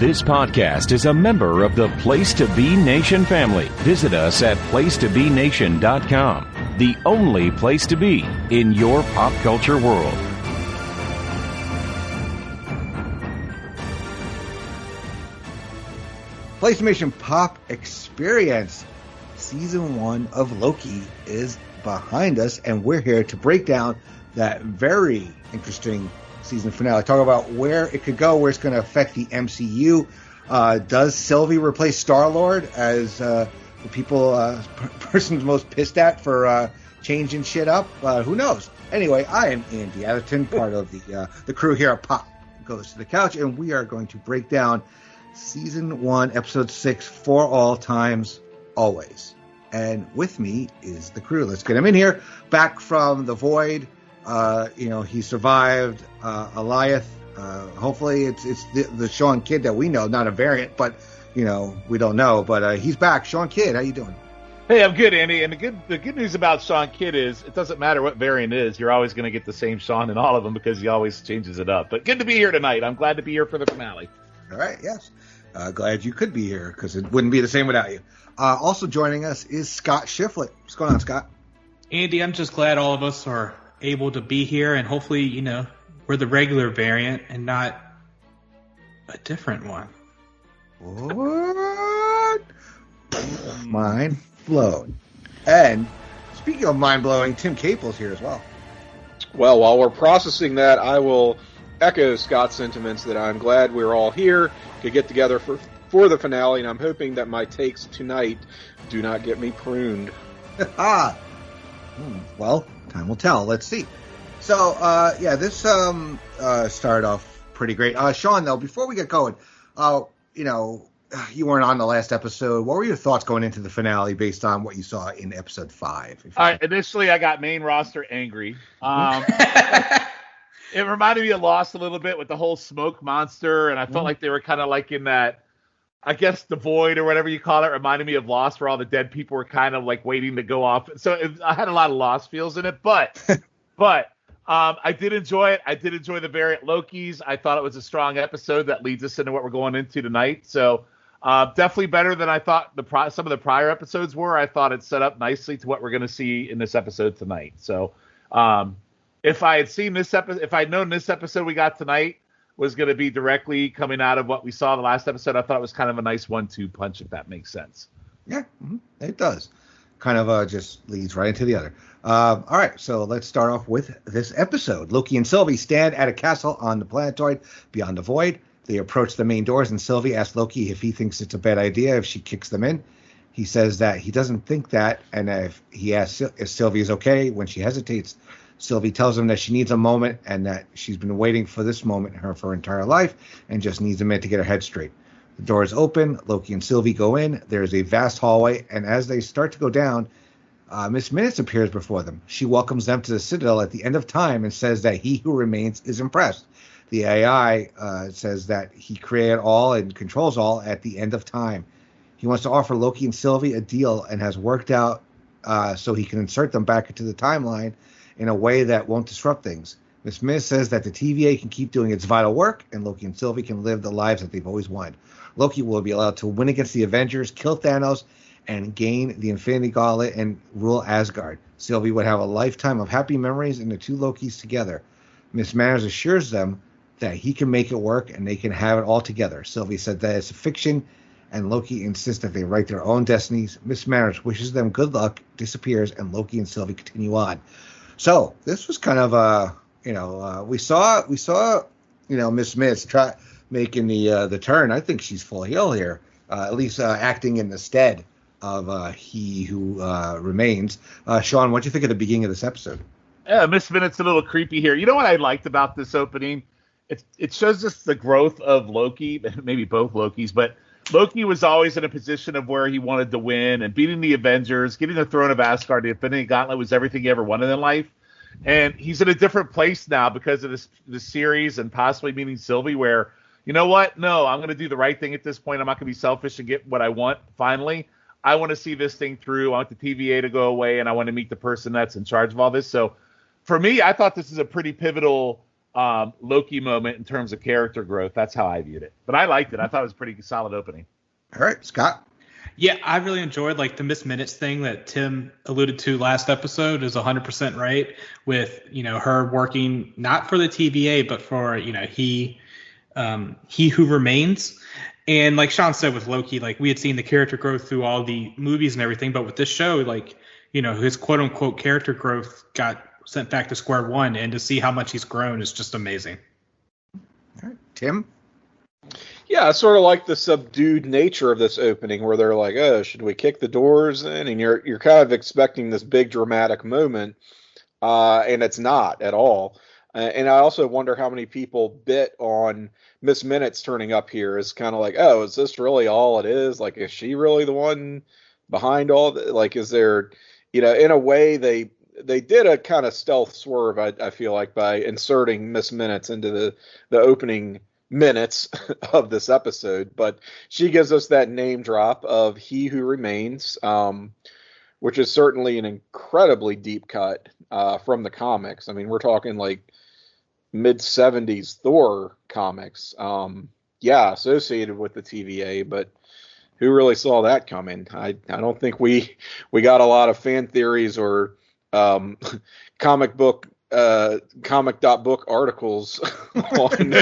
This podcast is a member of the Place to Be Nation family. Visit us at placetobenation.com, the only place to be in your pop culture world. PlayStation Pop Experience Season 1 of Loki is behind us, and we're here to break down that very interesting season finale. Talk about where it could go, where it's going to affect the MCU. Does Sylvie replace Star-Lord as the person's most pissed at for changing shit up? Who knows? Anyway, I am Andy Atherton, part of the crew here at Pop Goes to the Couch, and we are going to break down Season 1, Episode 6, For All Times, Always. And with me is the crew. Let's get him in here. Back from the void. He survived Eliath. Hopefully it's the Shawn Kidd that we know, not a variant, but, we don't know. But he's back. Shawn Kidd, how you doing? Hey, I'm good, Andy. And the good news about Shawn Kidd is it doesn't matter what variant it is. You're always going to get the same Shawn in all of them because he always changes it up. But good to be here tonight. I'm glad to be here for the finale. All right, yes. Glad you could be here because it wouldn't be the same without you. Also joining us is Scott Shifflett. What's going on, Scott? Andy, I'm just glad all of us are able to be here, and hopefully, we're the regular variant and not a different one. What? Mind blown. And speaking of mind blowing, Tim Capel's here as well. Well, while we're processing that, I will echo Scott's sentiments that I'm glad we're all here to get together for the finale, and I'm hoping that my takes tonight do not get me pruned. Well, time will tell. Let's see. So, this started off pretty great. Shawn, though, before we get going, you weren't on the last episode. What were your thoughts going into the finale based on what you saw in episode 5? All right, initially, I got main roster angry. It reminded me of Lost a little bit with the whole smoke monster, and I felt like they were kind of like in that, I guess, the void or whatever you call it, reminded me of Lost, where all the dead people were kind of like waiting to go off. So I had a lot of Lost feels in it, but I did enjoy it. I did enjoy the variant Lokis. I thought it was a strong episode that leads us into what we're going into tonight. So definitely better than I thought some of the prior episodes were. I thought it set up nicely to what we're going to see in this episode tonight. So if I had seen this episode, if I'd known this episode we got tonight was going to be directly coming out of what we saw the last episode, I thought it was kind of a nice 1-2 punch, if that makes sense. Yeah, it does. Kind of just leads right into the other. All right, so let's start off with this episode. Loki and Sylvie stand at a castle on the planetoid beyond the void. They approach the main doors, and Sylvie asks Loki if he thinks it's a bad idea if she kicks them in. He says that he doesn't think that, and if he asks if Sylvie is okay when she hesitates, Sylvie tells him that she needs a moment and that she's been waiting for this moment for her entire life and just needs a minute to get her head straight. The doors open. Loki and Sylvie go in. There's a vast hallway, and as they start to go down, Miss Minutes appears before them. She welcomes them to the Citadel at the end of time and says that he who remains is impressed. The AI says that he created all and controls all at the end of time. He wants to offer Loki and Sylvie a deal and has worked out so he can insert them back into the timeline in a way that won't disrupt things. Miss Minutes says that the TVA can keep doing its vital work, and Loki and Sylvie can live the lives that they've always wanted. Loki will be allowed to win against the Avengers, kill Thanos, and gain the Infinity Gauntlet and rule Asgard. Sylvie would have a lifetime of happy memories and the two Lokis together. Miss Manners assures them that he can make it work and they can have it all together. Sylvie said that it's a fiction, and Loki insists that they write their own destinies. Miss Manners wishes them good luck, disappears, and Loki and Sylvie continue on. So this was kind of we saw Miss Minutes try making the turn. I think she's full heel here, at least acting in the stead of he who remains. Shawn, what do you think of the beginning of this episode? Yeah, Miss Minutes a little creepy here. You know what I liked about this opening? It shows us the growth of Loki, maybe both Lokis, but Loki was always in a position of where he wanted to win and beating the Avengers, getting the throne of Asgard. The Infinity Gauntlet was everything he ever wanted in life. And he's in a different place now because of this series and possibly meeting Sylvie where, you know what? No, I'm going to do the right thing at this point. I'm not going to be selfish and get what I want finally. I want to see this thing through. I want the TVA to go away, and I want to meet the person that's in charge of all this. So for me, I thought this is a pretty pivotal Loki moment in terms of character growth. That's how I viewed it. But I liked it. I thought it was a pretty solid opening. All right, Scott. Yeah, I really enjoyed like the Miss Minutes thing that Tim alluded to last episode is 100% right with, her working not for the TVA, but for, he who remains. And like Shawn said with Loki, like we had seen the character growth through all the movies and everything. But with this show, like, his quote unquote character growth got sent back to square one. And to see how much he's grown is just amazing. All right, Tim. Yeah, I sort of like the subdued nature of this opening where they're like, oh, should we kick the doors in? And you're kind of expecting this big dramatic moment, and it's not at all. And I also wonder how many people bit on Miss Minutes turning up here is kind of like, oh, is this really all it is? Like, is she really the one behind all the, like, is there, in a way they did a kind of stealth swerve, I feel like, by inserting Miss Minutes into the opening minutes of this episode, but she gives us that name drop of He Who Remains, which is certainly an incredibly deep cut from the comics. I mean, we're talking like mid-70s Thor comics. Associated with the TVA, but who really saw that coming? I don't think we got a lot of fan theories or comic.book articles on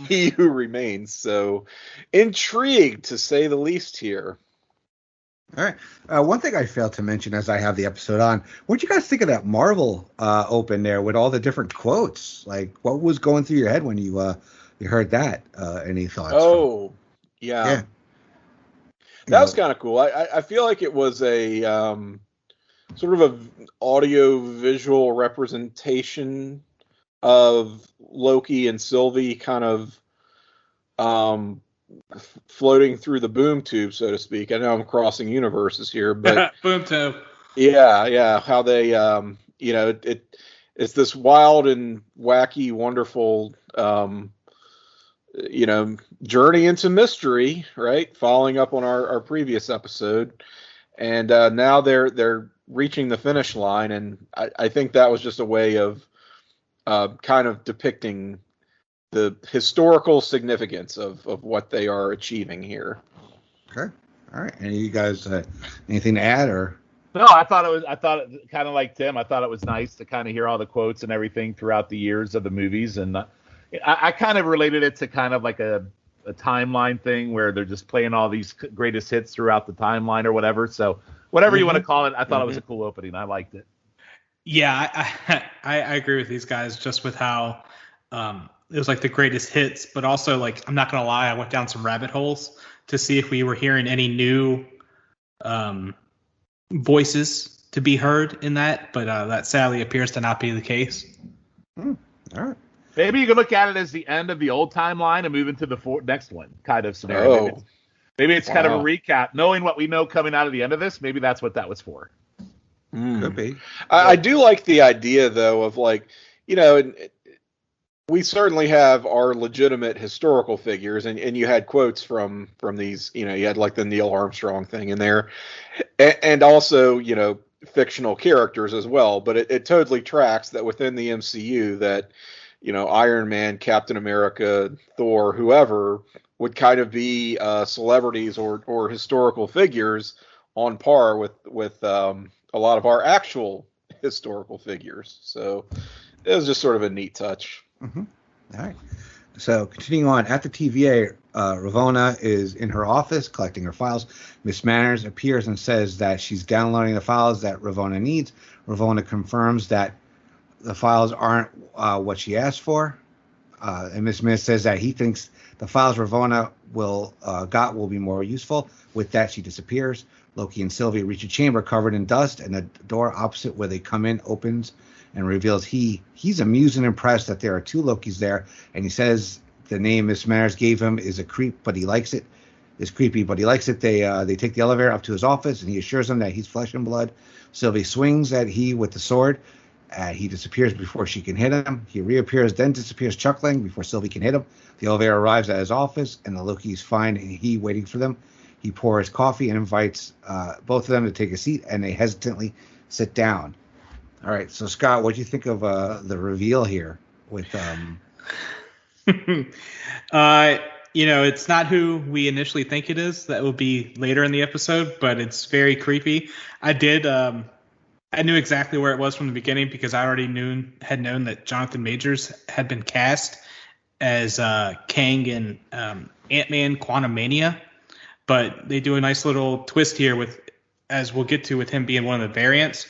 He Who Remains. So intrigued, to say the least, here. All right. One thing I failed to mention as I have the episode on, what'd you guys think of that Marvel open there with all the different quotes? Like, what was going through your head when you heard that? Any thoughts? Oh, yeah. That was kind of cool. I feel like it was a sort of an audio-visual representation of Loki and Sylvie kind of floating through the boom tube, so to speak. I know I'm crossing universes here, but boom tube. Yeah. How they, it's this wild and wacky, wonderful, journey into mystery, right? Following up on our previous episode, and now they're reaching the finish line, and I think that was just a way of kind of depicting the historical significance of what they are achieving here. Okay. All right. Any of you guys anything to add or? No, I thought it kind of like Tim. I thought it was nice to kind of hear all the quotes and everything throughout the years of the movies, and I kind of related it to kind of like a timeline thing where they're just playing all these greatest hits throughout the timeline or whatever. So whatever you want to call it, I thought it was a cool opening. I liked it. Yeah, I agree with these guys just with how it was like the greatest hits, but also like, I'm not going to lie, I went down some rabbit holes to see if we were hearing any new voices to be heard in that, but that sadly appears to not be the case. All right. Maybe you can look at it as the end of the old timeline and move into the next one kind of scenario. Oh. Maybe it's kind of a recap. Knowing what we know coming out of the end of this, maybe that's what that was for. Could be. I do like the idea, though, of like, we certainly have our legitimate historical figures, and you had quotes from these, you had like the Neil Armstrong thing in there, and also, fictional characters as well. But it totally tracks that within the MCU that, Iron Man, Captain America, Thor, whoever would kind of be celebrities or historical figures on par with a lot of our actual historical figures. So it was just sort of a neat touch. Mm-hmm. All right. So continuing on, at the TVA, Ravonna is in her office collecting her files. Miss Manners appears and says that she's downloading the files that Ravonna needs. Ravonna confirms that the files aren't what she asked for. And Miss Manners says that he thinks the files Ravonna will be more useful. With that, she disappears. Loki and Sylvie reach a chamber covered in dust, and the door opposite where they come in opens and reveals he's amused and impressed that there are two Lokis there, and he says the name Miss Manners gave him is a creep, but he likes it. It's creepy, but he likes it. They take the elevator up to his office, and he assures them that he's flesh and blood. Sylvie swings at he with the sword. He disappears before she can hit him. He reappears, then disappears chuckling before Sylvie can hit him. The elevator arrives at his office, and the Lokis find he waiting for them. He pours coffee and invites both of them to take a seat, and they hesitantly sit down. All right, so Scott, what do you think of the reveal here with it's not who we initially think it is. That will be later in the episode, but it's very creepy. I knew exactly where it was from the beginning because I already had known that Jonathan Majors had been cast as Kang in Ant-Man Quantumania, but they do a nice little twist here with, as we'll get to, with him being one of the variants.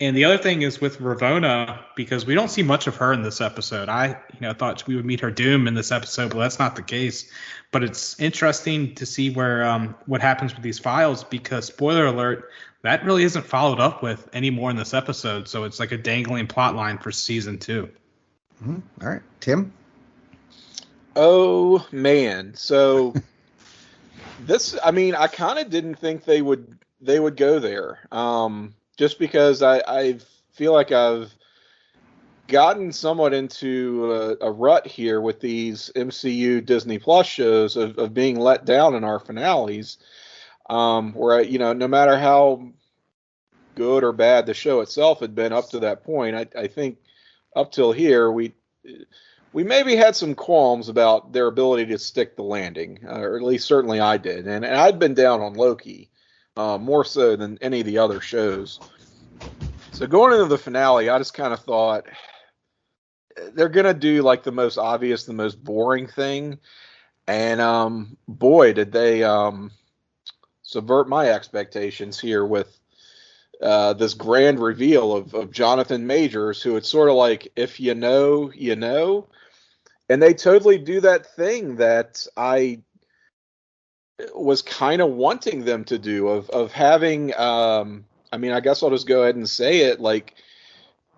And the other thing is with Ravonna, because we don't see much of her in this episode. I thought we would meet her doom in this episode, but that's not the case. But it's interesting to see where what happens with these files, because spoiler alert, that really isn't followed up with anymore in this episode. So it's like a dangling plot line for season 2. Mm-hmm. All right, Tim. Oh man, so this, I kind of didn't think they would go there. Just because I feel like I've gotten somewhat into a rut here with these MCU Disney Plus shows of being let down in our finales, where no matter how good or bad the show itself had been up to that point, I think up till here we maybe had some qualms about their ability to stick the landing, or at least certainly I did, and I'd been down on Loki. More so than any of the other shows. So going into the finale, I just kind of thought they're going to do like the most obvious, the most boring thing. And boy, did they subvert my expectations here with this grand reveal of Jonathan Majors, who it's sort of like, if you know, you know. And they totally do that thing that I was kind of wanting them to do of having, I guess I'll just go ahead and say it, like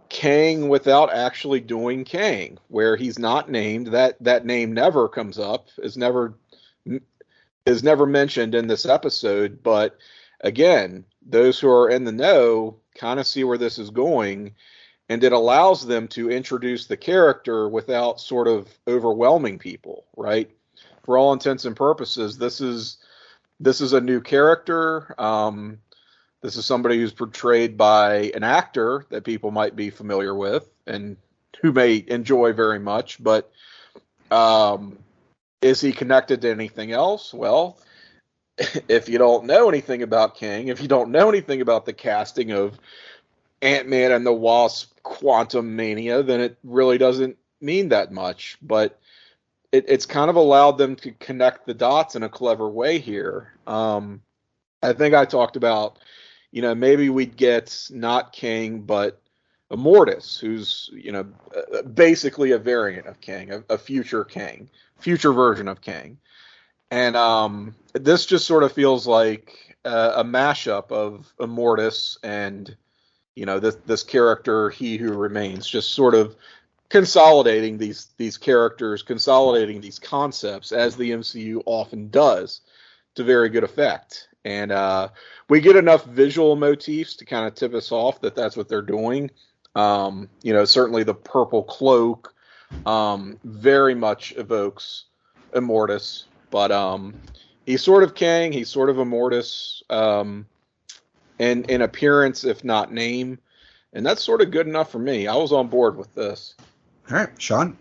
Kang without actually doing Kang, where he's not named. That name never comes up, is never mentioned in this episode. But again, those who are in the know kind of see where this is going, and it allows them to introduce the character without sort of overwhelming people, right? For all intents and purposes, this is a new character. This is somebody who's portrayed by an actor that people might be familiar with and who may enjoy very much. But is he connected to anything else? Well, if you don't know anything about Kang, if you don't know anything about the casting of Ant-Man and the Wasp Quantum Mania, then it really doesn't mean that much. But it's kind of allowed them to connect the dots in a clever way here. I think I talked about, maybe we'd get not Kang, but Immortus, who's, basically a variant of Kang, a future Kang, future version of Kang. And this just sort of feels like a mashup of Immortus and, this character, He Who Remains, just sort of consolidating these characters, consolidating these concepts, as the MCU often does, to very good effect. And we get enough visual motifs to kind of tip us off that that's what they're doing. Certainly the purple cloak very much evokes Immortus, but he's sort of Kang, he's sort of Immortus in appearance, if not name. And that's sort of good enough for me. I was on board with this. All right, Shawn.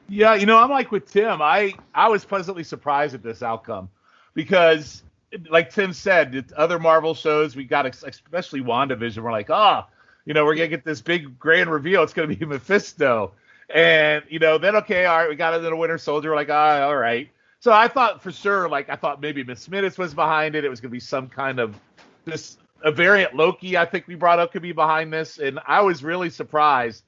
Yeah, I'm like with Tim. I was pleasantly surprised at this outcome because, like Tim said, other Marvel shows we got, especially WandaVision, we're like, we're gonna get this big grand reveal. It's gonna be Mephisto, and then okay, all right, we got a little Winter Soldier. We're like, all right. So I thought for sure, I thought maybe Miss Minutes was behind it. It was gonna be some kind of a variant Loki. I think we brought up could be behind this, and I was really surprised.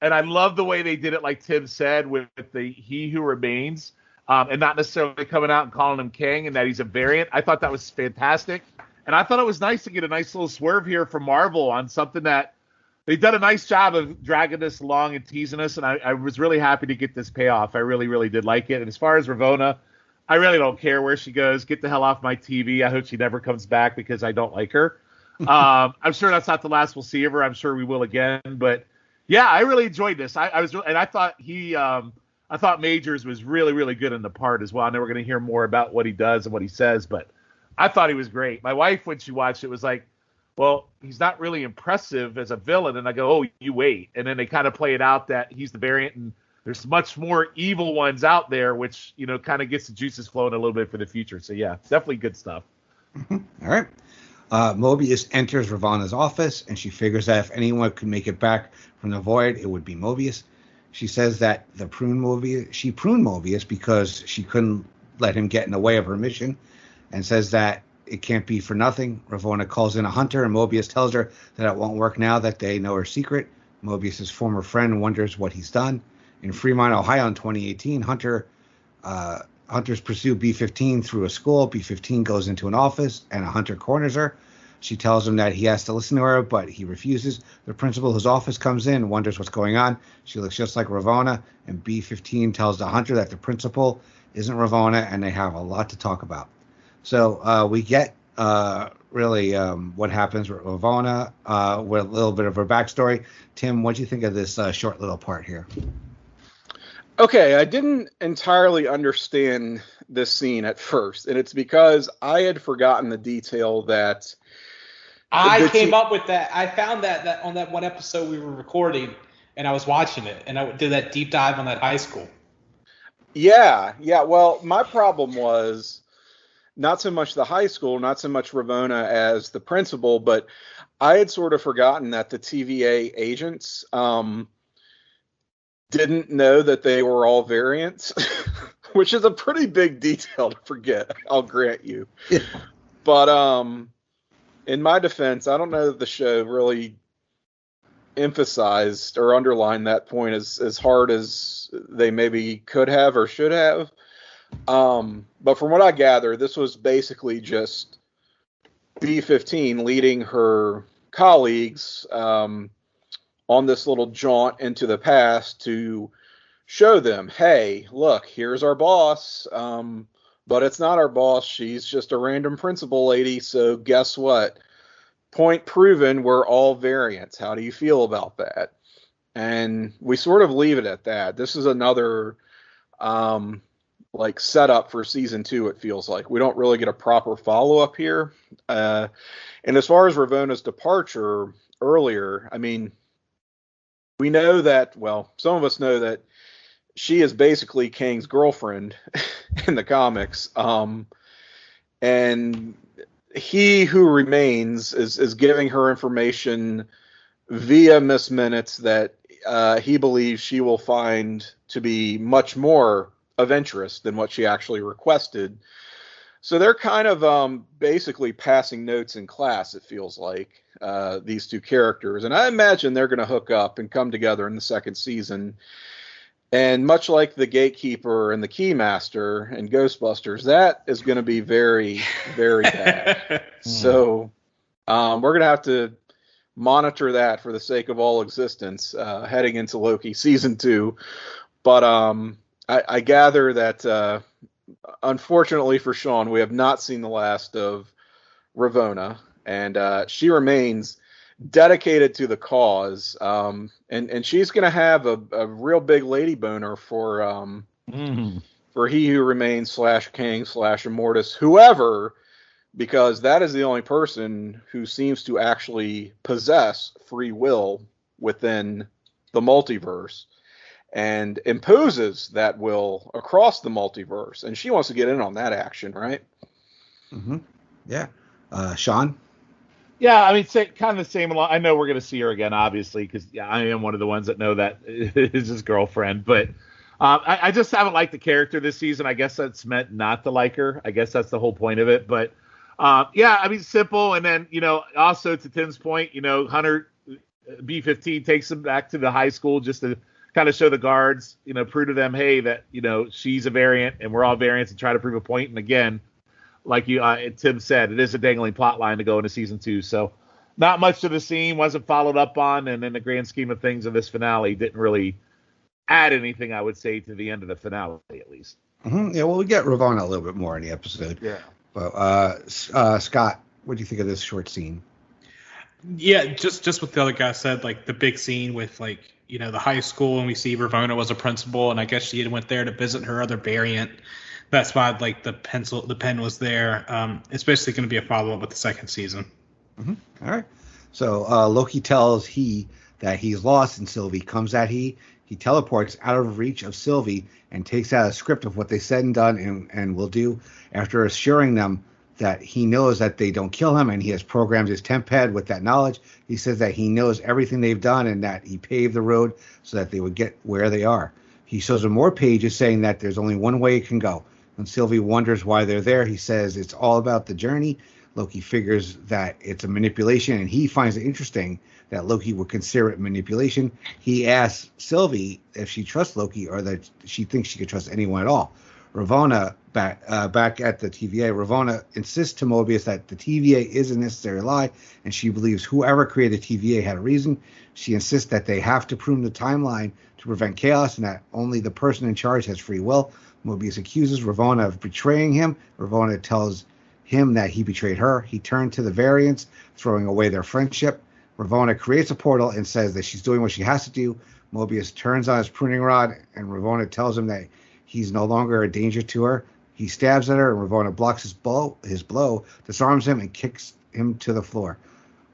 And I love the way they did it, like Tim said, with the He Who Remains, and not necessarily coming out and calling him Kang and that he's a variant. I thought that was fantastic. And I thought it was nice to get a nice little swerve here from Marvel on something that they've done a nice job of dragging this along and teasing us. And I was really happy to get this payoff. I really, really did like it. And as far as Ravonna, I really don't care where she goes. Get the hell off my TV. I hope she never comes back because I don't like her. I'm sure that's not the last we'll see of her. I'm sure we will again. But yeah, I really enjoyed this. I thought I thought Majors was really, really good in the part as well. I know we're going to hear more about what he does and what he says, but I thought he was great. My wife, when she watched it, was like, well, he's not really impressive as a villain. And I go, oh, you wait. And then they kind of play it out that he's the variant. And there's much more evil ones out there, which, kind of gets the juices flowing a little bit for the future. So yeah, definitely good stuff. All right. Mobius enters Ravonna's office, and she figures that if anyone could make it back from the void, it would be Mobius. She says that she pruned Mobius because she couldn't let him get in the way of her mission, and says that it can't be for nothing. Ravonna calls in a hunter, and Mobius tells her that it won't work now that they know her secret. Mobius's former friend wonders what he's done. In Fremont, Ohio in 2018, hunters pursue B-15 through a school. B-15 goes into an office, and a hunter corners her. She tells him that he has to listen to her, but he refuses. The principal, whose office, comes in and wonders what's going on. She looks just like Ravonna, and B-15 tells the hunter that the principal isn't Ravonna, and they have a lot to talk about. So we get really what happens with Ravonna with a little bit of her backstory. Tim, what do you think of this short little part here? Okay, I didn't entirely understand this scene at first, and it's because I had forgotten the detail that I came up with that. I found that on that one episode we were recording, and I was watching it, and I did that deep dive on that high school. Yeah. Well, my problem was not so much the high school, not so much Ravonna as the principal, but I had sort of forgotten that the TVA agents didn't know that they were all variants, which is a pretty big detail to forget, I'll grant you. Yeah. But in my defense, I don't know that the show really emphasized or underlined that point as hard as they maybe could have or should have. But from what I gather, this was basically just B-15 leading her colleagues on this little jaunt into the past to show them, hey, look, here's our boss, but it's not our boss. She's just a random principal lady, so guess what? Point proven, we're all variants. How do you feel about that? And we sort of leave it at that. This is another setup for season 2, it feels like. We don't really get a proper follow-up here. And as far as Ravonna's departure earlier, I mean, we know that, well, some of us know that she is basically Kang's girlfriend in the comics. And he who remains is giving her information via Miss Minutes that he believes she will find to be much more of interest than what she actually requested. So they're kind of basically passing notes in class, it feels like, these two characters. And I imagine they're going to hook up and come together in the second season. And much like the Gatekeeper and the Keymaster and Ghostbusters, that is going to be very, very bad. So we're going to have to monitor that for the sake of all existence heading into Loki season 2. But I gather that unfortunately for Shawn, we have not seen the last of Ravonna, and she remains dedicated to the cause, and she's going to have a real big lady boner for He Who Remains / Kang / Immortus, whoever, because that is the only person who seems to actually possess free will within the multiverse and imposes that will across the multiverse. And she wants to get in on that action, right? Mm-hmm. Yeah. Shawn? Yeah, I mean, kind of the same. I know we're going to see her again, obviously, because I am one of the ones that know that is his girlfriend. But I just haven't liked the character this season. I guess that's meant not to like her. I guess that's the whole point of it. But, yeah, I mean, simple. And then, also to Tim's point, Hunter B-15 takes him back to the high school just to kind of show the guards, prove to them, hey, that, she's a variant and we're all variants, and try to prove a point. And again, like Tim said, it is a dangling plot line to go into season 2. So not much to the scene, wasn't followed up on. And in the grand scheme of things of this finale, didn't really add anything, I would say, to the end of the finale, at least. Mm-hmm. Yeah, well, we get Ravonna a little bit more in the episode. Yeah. But Scott, what do you think of this short scene? Yeah, just what the other guy said, like the big scene with the high school, and we see Ravonna was a principal, and I guess she went there to visit her other variant. That's why the pen was there. It's basically going to be a follow up with the second season. Mm-hmm. All right. So Loki tells that he's lost, and Sylvie comes at he teleports out of reach of Sylvie and takes out a script of what they said and done and will do after assuring them that he knows that they don't kill him, and he has programmed his temp pad with that knowledge. He says that he knows everything they've done and that he paved the road so that they would get where they are. He shows them more pages saying that there's only one way it can go. When Sylvie wonders why they're there, he says it's all about the journey. Loki figures that it's a manipulation, and he finds it interesting that Loki would consider it manipulation. He asks Sylvie if she trusts Loki or that she thinks she could trust anyone at all. Ravonna, back at the TVA, Ravonna insists to Mobius that the TVA is a necessary lie, and she believes whoever created TVA had a reason. She insists that they have to prune the timeline to prevent chaos and that only the person in charge has free will. Mobius accuses Ravonna of betraying him. Ravonna tells him that he betrayed her. He turned to the variants, throwing away their friendship. Ravonna creates a portal and says that she's doing what she has to do. Mobius turns on his pruning rod, and Ravonna tells him that he's no longer a danger to her. He stabs at her, and Ravonna blocks his blow, disarms him, and kicks him to the floor.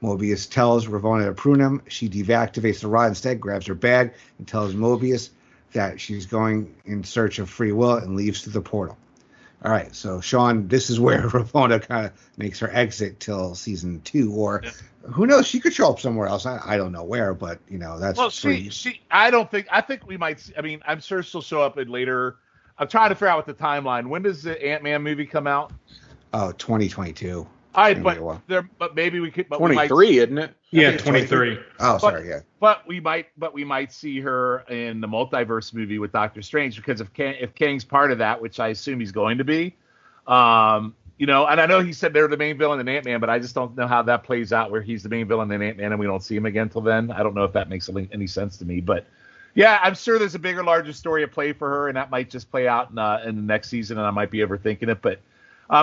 Mobius tells Ravonna to prune him. She deactivates the rod instead, grabs her bag, and tells Mobius that she's going in search of free will and leaves through the portal. All right, so Shawn, this is where Ravonna kind of makes her exit till season 2, or who knows? She could show up somewhere else. I don't know where, but that's I think we might. I mean, I'm sure she'll show up in later. I'm trying to figure out what the timeline. When does the Ant-Man movie come out? Oh, 2022. All right, but maybe we could. But 23, isn't it? Yeah, 23. Oh, sorry, yeah. But we might see her in the multiverse movie with Doctor Strange, because if Kang's part of that, which I assume he's going to be, and I know he said they're the main villain in Ant-Man, but I just don't know how that plays out where he's the main villain in Ant-Man and we don't see him again till then. I don't know if that makes any sense to me, but yeah, I'm sure there's a bigger, larger story at play for her, and that might just play out in the next season, and I might be overthinking it, but.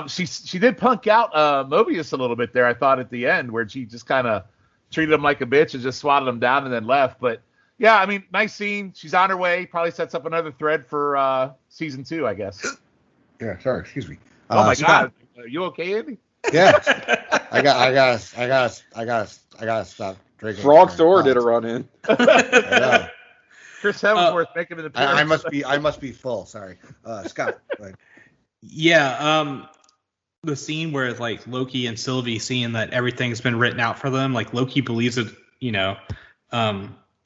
She did punk out Mobius a little bit there, I thought, at the end, where she just kind of treated him like a bitch and just swatted him down and then left. But, yeah, I mean, nice scene. She's on her way. Probably sets up another thread for season 2, I guess. Yeah, sorry, excuse me. Oh, my God. Are you okay, Andy? Yeah. I gotta stop drinking. Frog Thor did a run in. Chris Hemsworth making an appearance. I must be full. Sorry. Scott, go ahead. Yeah, the scene where like Loki and Sylvie seeing that everything's been written out for them, like Loki believes it,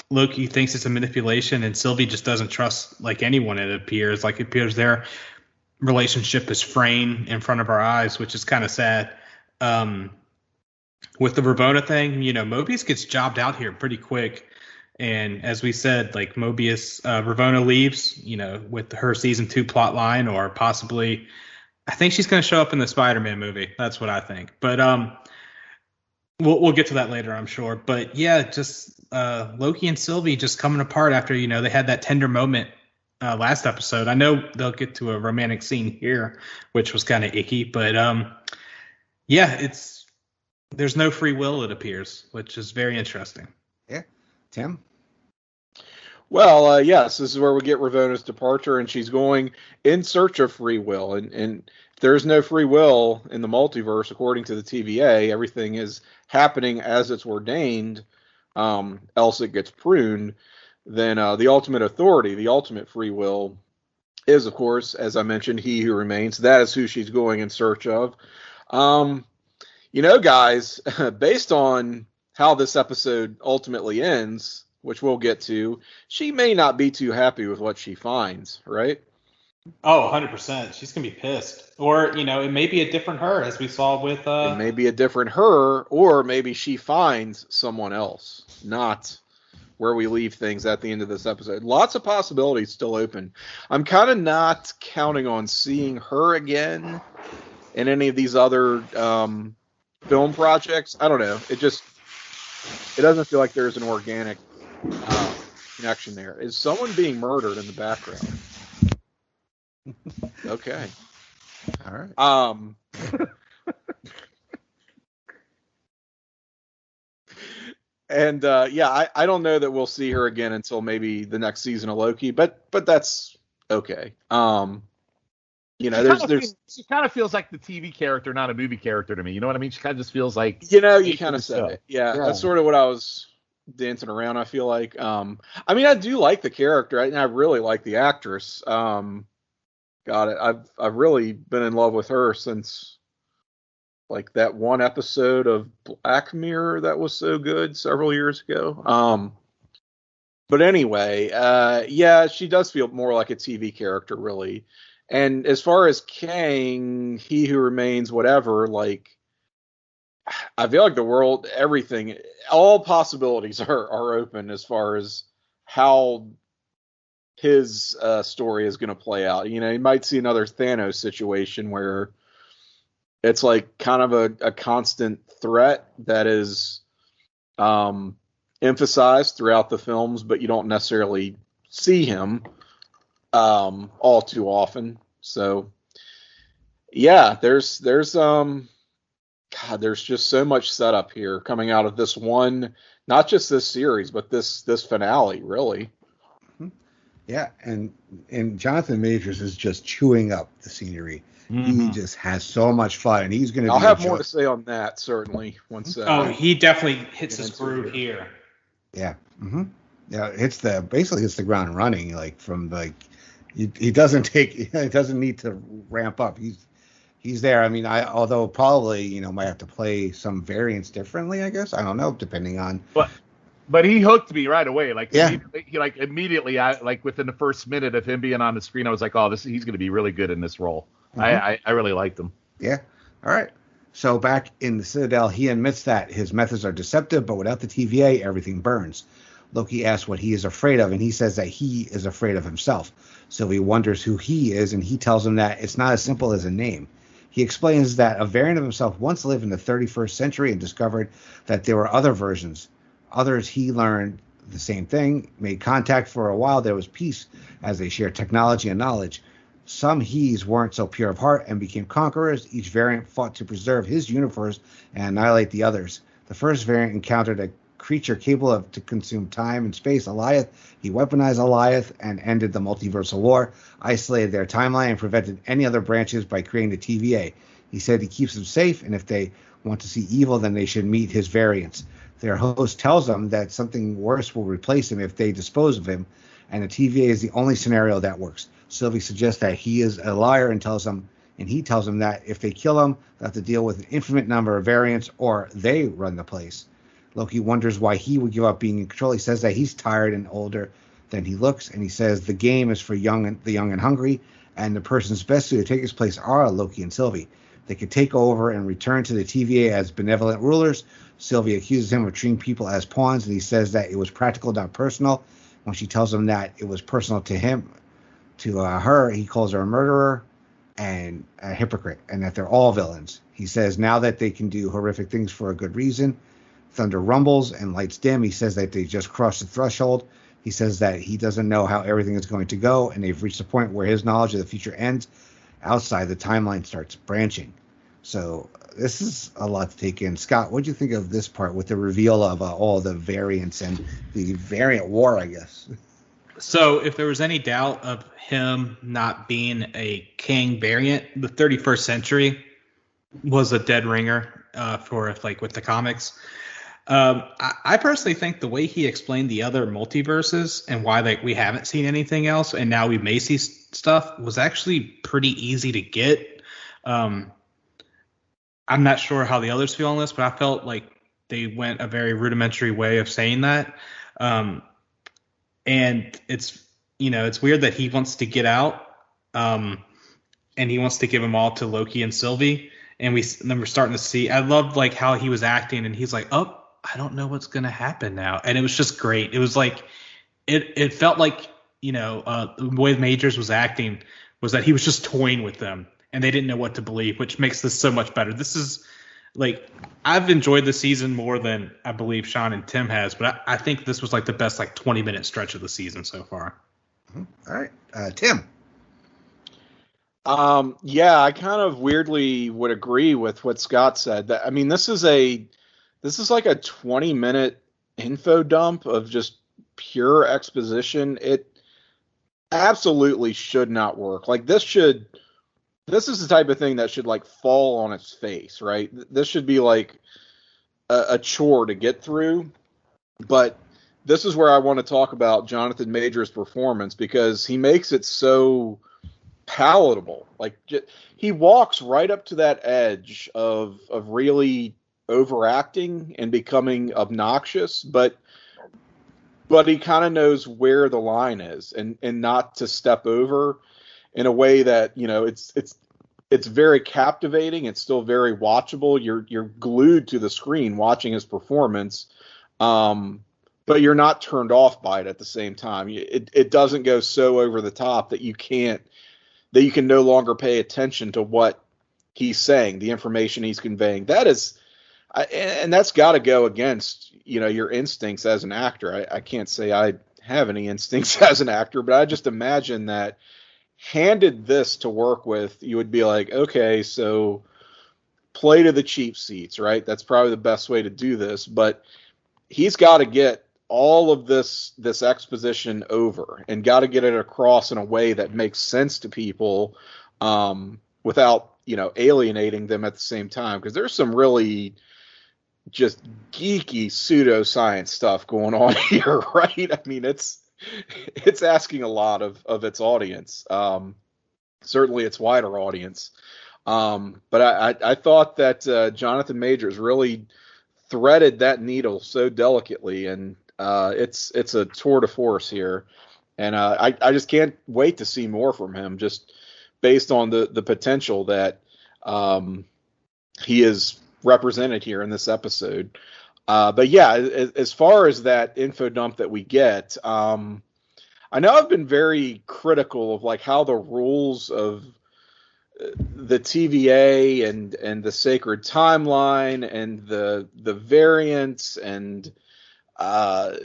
Loki thinks it's a manipulation, and Sylvie just doesn't trust like anyone. It appears their relationship is framed in front of our eyes, which is kind of sad. With the Ravonna thing, Mobius gets jobbed out here pretty quick. And as we said, like Ravonna leaves, with her season 2 plot line, or possibly, I think she's going to show up in the Spider-Man movie. That's what I think. But we'll get to that later, I'm sure. But yeah, just Loki and Sylvie just coming apart after, they had that tender moment last episode. I know they'll get to a romantic scene here, which was kind of icky. But yeah, there's no free will, it appears, which is very interesting. Yeah. Tim? Well, yes, this is where we get Ravonna's departure, and she's going in search of free will. And if there's no free will in the multiverse, according to the TVA, everything is happening as it's ordained, else it gets pruned, then the ultimate authority, the ultimate free will, is, of course, as I mentioned, he who remains. That is who she's going in search of. Guys, based on how this episode ultimately ends, which we'll get to, she may not be too happy with what she finds, right? Oh, 100%. She's going to be pissed. Or, it may be a different her, as we saw with... It may be a different her, or maybe she finds someone else, not where we leave things at the end of this episode. Lots of possibilities still open. I'm kind of not counting on seeing her again in any of these other film projects. I don't know. It doesn't feel like there's an organic connection there. Is someone being murdered in the background? Okay. All right. And I don't know that we'll see her again until maybe the next season of Loki, but that's okay. She kind of feels like the TV character, not a movie character to me. You know what I mean? She kind of just feels like you kind of said it. Yeah, that's sort of what I was dancing around, I feel like. I mean, I do like the character, and I really like the actress. Got it. I've really been in love with her since like that one episode of Black Mirror that was so good several years ago. But anyway, yeah, she does feel more like a TV character, really. And as far as Kang, He Who Remains, whatever, like, I feel like the world, everything, all possibilities are open as far as how his story is going to play out. You know, you might see another Thanos situation where it's like kind of a constant threat that is emphasized throughout the films, but you don't necessarily see him all too often. So yeah, there's God, there's just so much setup here coming out of this one, not just this series, but this finale, really. Yeah, and Jonathan Majors is just chewing up the scenery. He just has so much fun, and he's going to. I'll have more to say on that certainly once. He definitely hits his groove here. Yeah, yeah, basically hits the ground running. Like from like, he doesn't need to ramp up. He's there. I mean, although probably might have to play some variants differently. I guess I don't know, depending on. But he hooked me right away. Like yeah. Immediately, within the first minute of him being on the screen, I was like, oh, he's going to be really good in this role. I really liked him. Yeah. All right. So back in the Citadel, he admits that his methods are deceptive, but without the TVA, everything burns. Loki asks what he is afraid of, and he says that he is afraid of himself. Sylvie wonders who he is, and he tells him that it's not as simple as a name. He explains that a variant of himself once lived in the 31st century and discovered that there were other versions. Others, he learned the same thing, made contact for a while. There was peace as they shared technology and knowledge. Some he's weren't so pure of heart and became conquerors. Each variant fought to preserve his universe and annihilate the others. The first variant encountered a creature capable to consume time and space, Alioth. He weaponized Alioth and ended the multiversal war, isolated their timeline, and prevented any other branches by creating the TVA. He said he keeps them safe, and if they want to see evil, then they should meet his variants. Their host tells them that something worse will replace him if they dispose of him, and the TVA is the only scenario that works. Sylvie suggests that he is a liar and he tells him that if they kill him, they'll have to deal with an infinite number of variants, or they run the place. Loki wonders why he would give up being in control. He says that he's tired and older than he looks, and he says the game is for the young and hungry, and the persons best suited to take his place are Loki and Sylvie. They could take over and return to the TVA as benevolent rulers. Sylvie accuses him of treating people as pawns, and he says that it was practical, not personal. When she tells him that it was personal to her, he calls her a murderer and a hypocrite, and that they're all villains. He says now that they can do horrific things for a good reason. Thunder rumbles and lights dim. He says that they just crossed the threshold. He says that he doesn't know how everything is going to go, and they've reached a point where his knowledge of the future ends. Outside, the timeline starts branching. So this is a lot to take in. Scott, what do you think of this part with the reveal of all the variants and the variant war, I guess? So if there was any doubt of him not being a Kang variant, the 31st century was a dead ringer with the comics. I personally think the way he explained the other multiverses and why we haven't seen anything else and now we may see stuff was actually pretty easy to get. I'm not sure how the others feel on this, but I felt like they went a very rudimentary way of saying that. And it's weird that he wants to get out and he wants to give them all to Loki and Sylvie. And then we're starting to see, I loved like how he was acting and he's like, oh, I don't know what's going to happen now. And it was just great. It was like, it felt like, the way Majors was acting was that he was just toying with them and they didn't know what to believe, which makes this so much better. This is like, I've enjoyed the season more than I believe Shawn and Tim has, but I think this was like the best 20-minute stretch of the season so far. All right. Tim. Yeah, I kind of weirdly would agree with what Scott said. I mean, this is like a 20-minute info dump of just pure exposition. It absolutely should not work. Like this is the type of thing that should fall on its face, right? This should be like a chore to get through. But this is where I want to talk about Jonathan Majors' performance, because he makes it so palatable. Like, he walks right up to that edge of really overacting and becoming obnoxious, but he kind of knows where the line is and not to step over in a way that, you know, it's very captivating. It's still very watchable. You're glued to the screen watching his performance, but you're not turned off by it at the same time. It doesn't go so over the top that you can no longer pay attention to what he's saying, the information he's conveying. And that's got to go against, you know, your instincts as an actor. I can't say I have any instincts as an actor, but I just imagine that handed this to work with, you would be like, okay, so play to the cheap seats, right? That's probably the best way to do this, but he's got to get all of this exposition over and got to get it across in a way that makes sense to people, without, you know, alienating them at the same time. Because there's some really just geeky pseudoscience stuff going on here, right? I mean, it's asking a lot of its audience, certainly its wider audience. But I thought that Jonathan Majors really threaded that needle so delicately, and it's a tour de force here, and I just can't wait to see more from him, just based on the potential that he is represented here in this episode. But yeah, as far as that info dump that we get, I know I've been very critical of like how the rules of the TVA and the sacred timeline and the variants and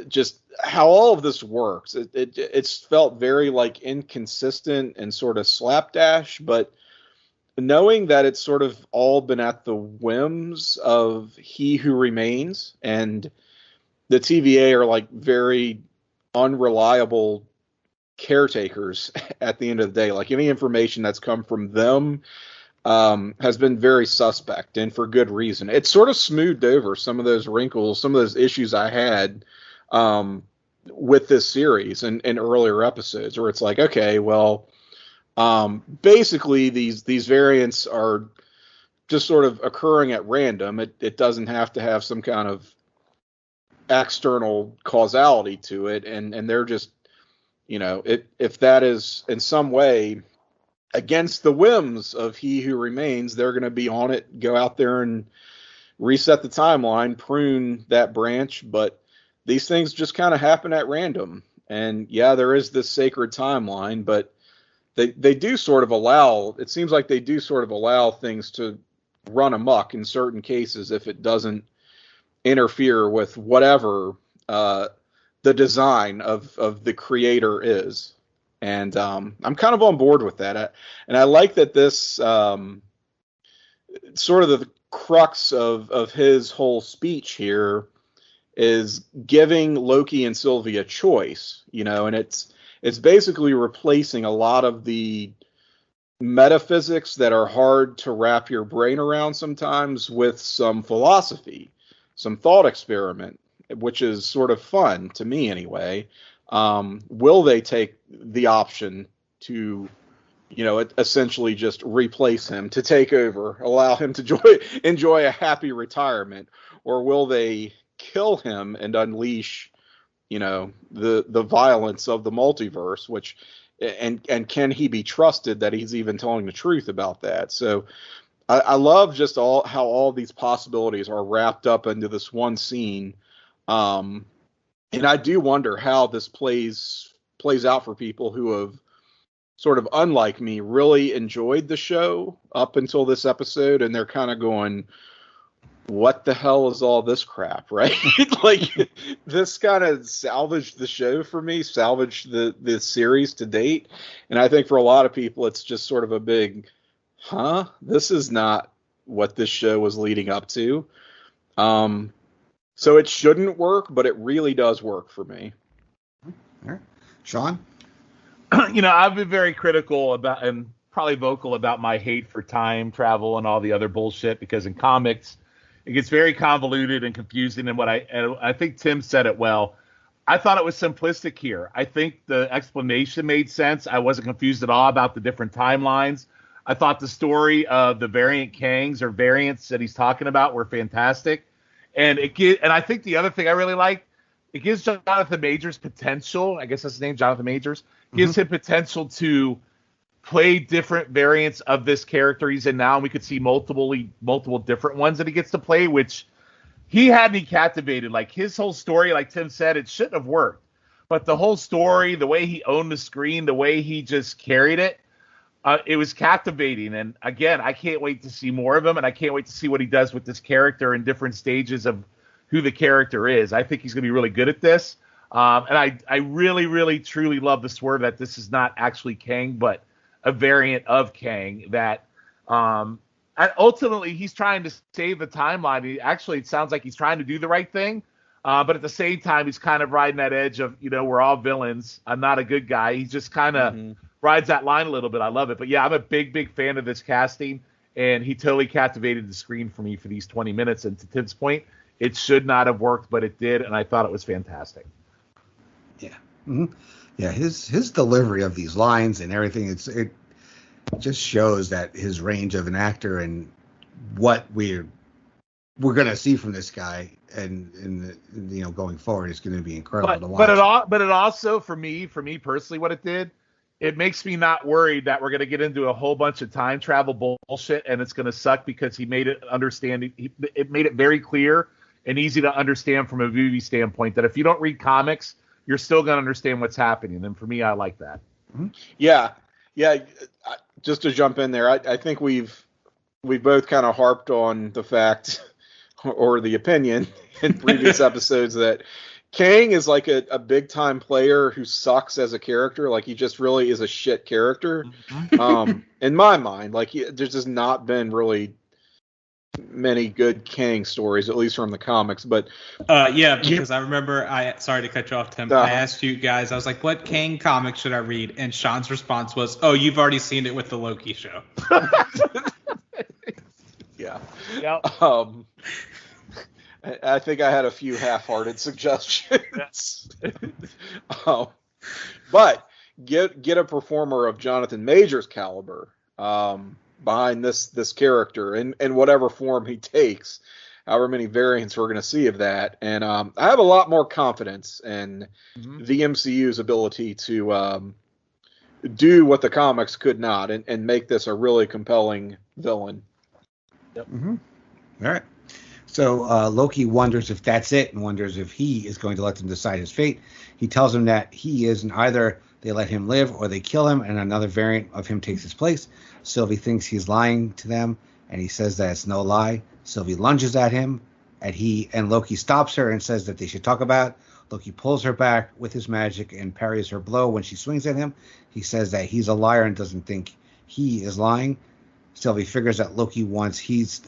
just how all of this works. It's felt very like inconsistent and sort of slapdash, but knowing that it's sort of all been at the whims of He Who Remains, and the TVA are like very unreliable caretakers at the end of the day. Like, any information that's come from them has been very suspect, and for good reason. It's sort of smoothed over some of those wrinkles, some of those issues I had with this series and earlier episodes, where it's like, okay, well, basically these variants are just sort of occurring at random. It doesn't have to have some kind of external causality to it, and they're just, you know, if that is in some way against the whims of He Who Remains, they're going to be on it, go out there and reset the timeline, prune that branch. But these things just kind of happen at random. And yeah, there is this sacred timeline, but they do sort of allow, it seems like they do sort of allow things to run amok in certain cases if it doesn't interfere with whatever the design of the creator is. And I'm kind of on board with that. And I like that this sort of the crux of his whole speech here is giving Loki and Sylvie a choice, you know, and it's basically replacing a lot of the metaphysics that are hard to wrap your brain around sometimes with some philosophy, some thought experiment, which is sort of fun to me anyway. Will they take the option to, you know, essentially just replace him, to take over, allow him to enjoy a happy retirement, or will they kill him and unleash, you know, the violence of the multiverse, which, and can he be trusted that he's even telling the truth about that? So I love just how all these possibilities are wrapped up into this one scene. And I do wonder how this plays out for people who have sort of, unlike me, really enjoyed the show up until this episode, and they're kind of going, what the hell is all this crap, right? Like, this kind of salvaged the show for me, salvaged the series to date. And I think for a lot of people, it's just sort of a big, this is not what this show was leading up to. So it shouldn't work, but it really does work for me. All right. Shawn? You know, I've been very critical about, and probably vocal about, my hate for time travel and all the other bullshit, because in comics, It gets very convoluted and confusing. And I think Tim said it well. I thought it was simplistic here. I think the explanation made sense. I wasn't confused at all about the different timelines. I thought the story of the variant Kangs or variants that he's talking about were fantastic. And I think the other thing I really liked, it gives Jonathan Majors potential. I guess that's his name, Jonathan Majors. Gives him potential to play different variants of this character he's in now. And we could see multiple different ones that he gets to play, which he had me captivated. Like his whole story, like Tim said, it shouldn't have worked. But the whole story, the way he owned the screen, the way he just carried it, it was captivating. And again, I can't wait to see more of him, and I can't wait to see what he does with this character in different stages of who the character is. I think he's going to be really good at this. And I really, really, truly love the swerve that this is not actually Kang, but a variant of Kang that and ultimately he's trying to save the timeline. It sounds like he's trying to do the right thing. But at the same time, he's kind of riding that edge of, we're all villains. I'm not a good guy. He just kind of rides that line a little bit. I love it. But yeah, I'm a big, big fan of this casting, and he totally captivated the screen for me for these 20 minutes. And to Tim's point, it should not have worked, but it did, and I thought it was fantastic. Yeah. Mm-hmm. Yeah, his delivery of these lines and everything, it just shows that his range of an actor and what we're going to see from this guy and going forward is going to be incredible to watch. But it also, for me personally, what it did, it makes me not worried that we're going to get into a whole bunch of time travel bullshit and it's going to suck, because he made it it made it very clear and easy to understand from a movie standpoint that if you don't read comics, you're still going to understand what's happening. And for me, I like that. Mm-hmm. Yeah. Just to jump in there, I think we've both kind of harped on the fact or the opinion in previous episodes that Kang is like a big time player who sucks as a character. Like he just really is a shit character. Mm-hmm. In my mind, like there's just not been really many good Kang stories, at least from the comics. But because I remember, sorry to cut you off, Tim. I asked you guys, I was like, what Kang comic should I read? And Sean's response was, oh, you've already seen it with the Loki show. Yeah. Yep. I think I had a few half-hearted suggestions. But get a performer of Jonathan Majors caliber behind this character in whatever form he takes, however many variants we're going to see of that. And I have a lot more confidence in the MCU's ability to do what the comics could not and make this a really compelling villain. Yep. Mm-hmm. All right. So Loki wonders if that's it and wonders if he is going to let them decide his fate. He tells him that he is, and either they let him live or they kill him and another variant of him takes his place. Sylvie thinks he's lying to them, and he says that it's no lie. Sylvie lunges at him, and Loki stops her and says that they should talk about it. Loki pulls her back with his magic and parries her blow when she swings at him. He says that he's a liar and doesn't think he is lying. Sylvie figures that Loki wants he's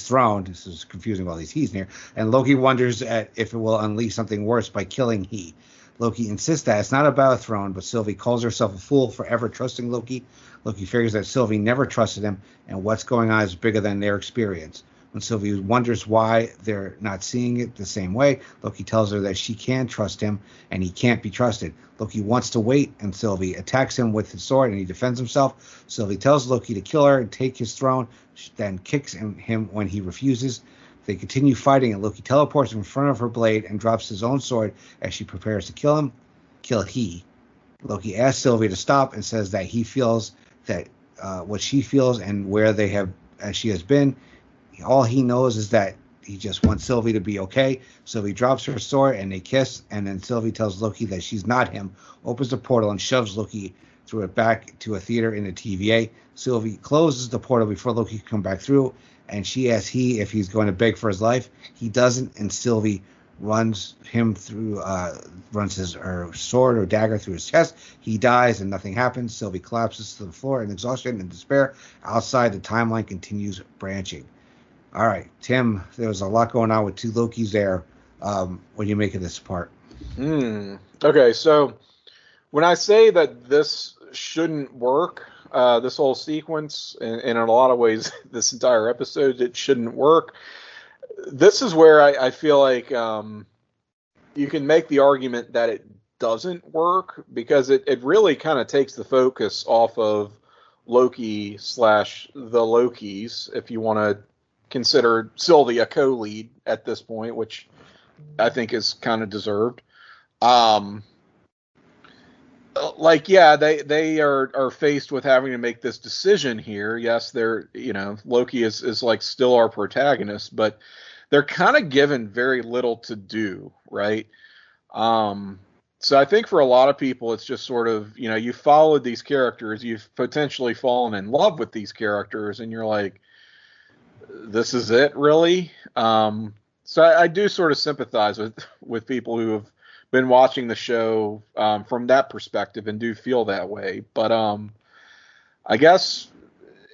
thrown. This is confusing with all these he's near. And Loki wonders if it will unleash something worse by killing he. Loki insists that it's not about a throne, but Sylvie calls herself a fool for ever trusting Loki. Loki figures that Sylvie never trusted him, and what's going on is bigger than their experience. When Sylvie wonders why they're not seeing it the same way, Loki tells her that she can trust him, and he can't be trusted. Loki wants to wait, and Sylvie attacks him with his sword, and he defends himself. Sylvie tells Loki to kill her and take his throne, then kicks him when he refuses. They continue fighting, and Loki teleports in front of her blade and drops his own sword as she prepares to kill he. Loki asks Sylvie to stop and says that he feels that what she feels and where she has been. All he knows is that he just wants Sylvie to be okay. Sylvie drops her sword and they kiss, and then Sylvie tells Loki that she's not him, opens the portal and shoves Loki through it back to a theater in the TVA. Sylvie closes the portal before Loki can come back through, and she asks if he's going to beg for his life. He doesn't, and Sylvie runs her sword or dagger through his chest. He dies and nothing happens. Sylvie collapses to the floor in exhaustion and despair. Outside, the timeline continues branching. All right, Tim, there was a lot going on with two Lokis there. What do you make of this part? Okay, so when I say that this shouldn't work, this whole sequence, and in a lot of ways, this entire episode, it shouldn't work, this is where I feel like you can make the argument that it doesn't work, because it really kind of takes the focus off of Loki / the Lokis, if you want to consider Sylvie a co-lead at this point, which I think is kind of deserved. They are faced with having to make this decision here. Yes, Loki is like still our protagonist, but they're kind of given very little to do, right? So I think for a lot of people, it's just sort of, you followed these characters, you've potentially fallen in love with these characters, and you're like, this is it, really? So I do sort of sympathize with people who have been watching the show from that perspective and do feel that way. But I guess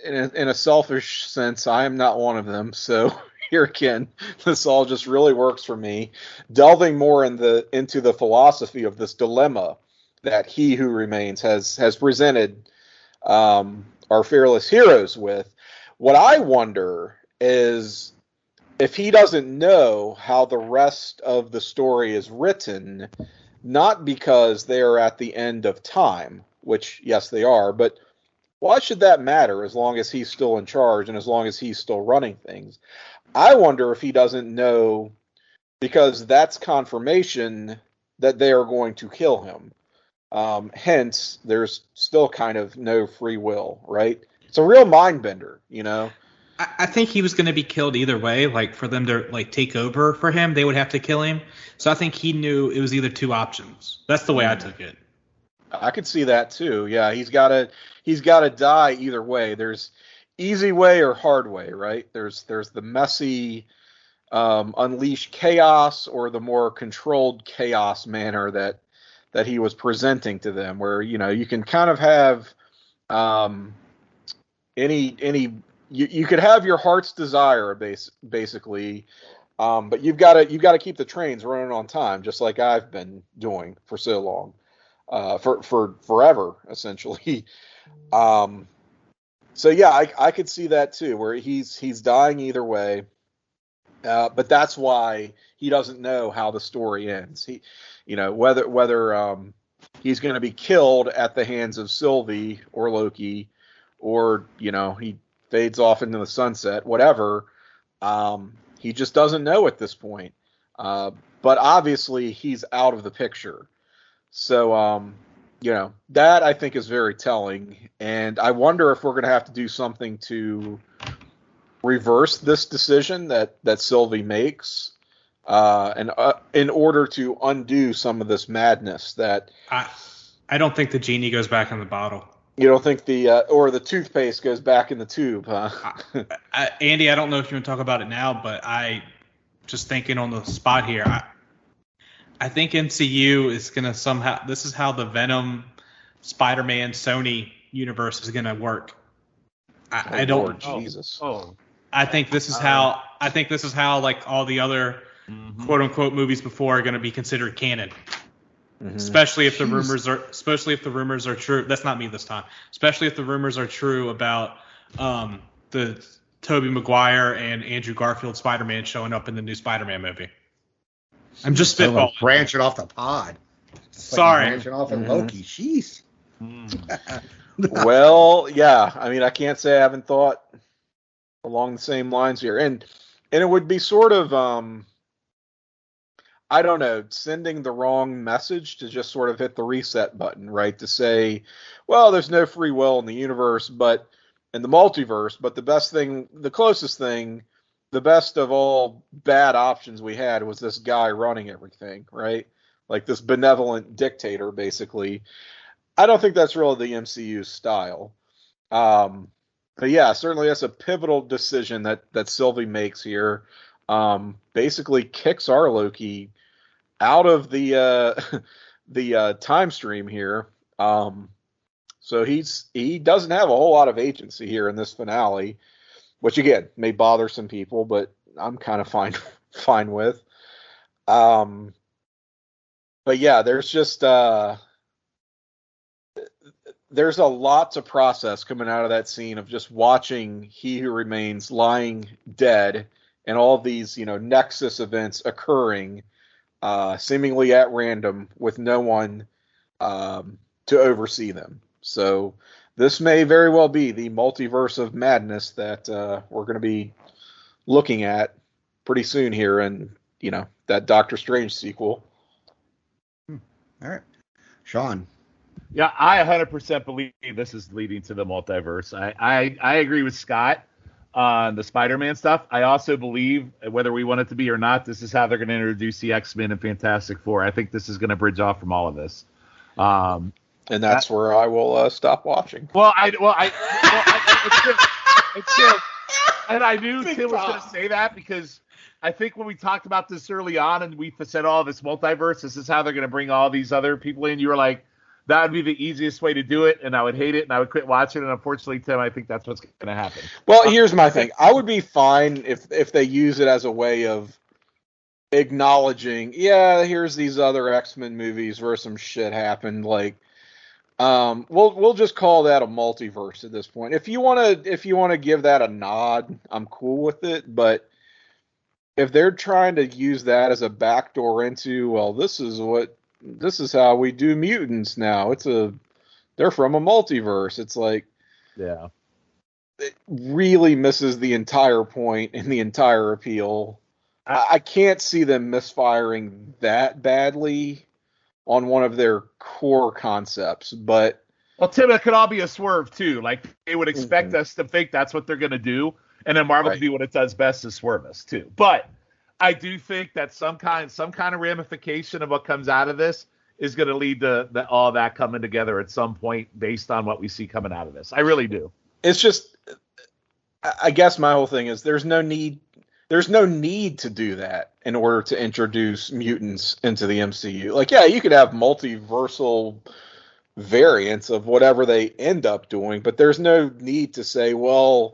in a selfish sense, I am not one of them. So here again, this all just really works for me. Delving more into the philosophy of this dilemma that He Who Remains has presented our fearless heroes with. What I wonder is, if he doesn't know how the rest of the story is written, not because they are at the end of time, which, yes, they are, but why should that matter as long as he's still in charge and as long as he's still running things? I wonder if he doesn't know because that's confirmation that they are going to kill him. Hence, there's still kind of no free will, right? It's a real mind bender, I think he was going to be killed either way. Like, for them to take over for him, they would have to kill him. So I think he knew it was either two options. That's the way I took it. I could see that too. Yeah, he's got to die either way. There's easy way or hard way, right? There's the messy, unleash chaos, or the more controlled chaos manner that he was presenting to them, where you can kind of have You could have your heart's desire, basically, but you've got to keep the trains running on time, just like I've been doing for so long, for forever, essentially. So yeah, I could see that too, where he's dying either way, but that's why he doesn't know how the story ends. Whether he's going to be killed at the hands of Sylvie or Loki, or he fades off into the sunset, whatever. He just doesn't know at this point. But obviously he's out of the picture. So, that I think is very telling. And I wonder if we're going to have to do something to reverse this decision that Sylvie makes, and in order to undo some of this madness that... I don't think the genie goes back in the bottle. You don't think or the toothpaste goes back in the tube, huh? Andy, I don't know if you want to talk about it now, but just thinking on the spot here, I think MCU is going to somehow, this is how the Venom, Spider-Man, Sony universe is going to work. I don't. Lord Jesus. Oh. I think this is how like all the other quote unquote movies before are going to be considered canon. Mm-hmm. Especially if the rumors are true. That's not me this time. Especially if the rumors are true about the Tobey Maguire and Andrew Garfield Spider-Man showing up in the new Spider-Man movie. I'm just spitballing. Branching off the pod. Sorry. Branching off of Loki. Jeez. Well, yeah. I mean, I can't say I haven't thought along the same lines here. And it would be sort of... I don't know, sending the wrong message to just sort of hit the reset button, right? To say, well, there's no free will in the universe, but in the multiverse, but the closest thing, the best of all bad options we had was this guy running everything, right? Like this benevolent dictator, basically. I don't think that's really the MCU style. But yeah, certainly that's a pivotal decision that Sylvie makes here. Basically kicks our Loki out of the time stream here. So he doesn't have a whole lot of agency here in this finale, which again may bother some people, but I'm kind of fine with. But yeah, there's just there's a lot to process coming out of that scene of just watching He Who Remains lying dead and all these, Nexus events occurring, seemingly at random with no one to oversee them. So this may very well be the multiverse of madness that we're going to be looking at pretty soon here in, that Doctor Strange sequel. All right. Shawn. Yeah, I 100% believe this is leading to the multiverse. I agree with Scott on the Spider-Man stuff. I also believe, whether we want it to be or not, this is how they're going to introduce the X-Men and Fantastic Four. I think this is going to bridge off from all of this. And that's where I will stop watching. It's good. And I knew Tim was going to say that because I think when we talked about this early on and we said, this multiverse, this is how they're going to bring all these other people in, you were like, that would be the easiest way to do it, and I would hate it, and I would quit watching. And unfortunately, Tim, I think that's what's going to happen. Well, here's my thing. I would be fine if they use it as a way of acknowledging, here's these other X-Men movies where some shit happened. Like, we'll just call that a multiverse at this point. If you want to give that a nod, I'm cool with it. But if they're trying to use that as a backdoor into, this is how we do mutants now. They're from a multiverse. It's like, yeah, it really misses the entire point and the entire appeal. I can't see them misfiring that badly on one of their core concepts, but Tim, it could all be a swerve too. Like they would expect us to think that's what they're going to do, and then Marvel to do what it does best is swerve us too. But I do think that some kind of ramification of what comes out of this is going to lead to all that coming together at some point based on what we see coming out of this. I really do. It's just, I guess my whole thing is there's no need to do that in order to introduce mutants into the MCU. Like, you could have multiversal variants of whatever they end up doing, but there's no need to say, the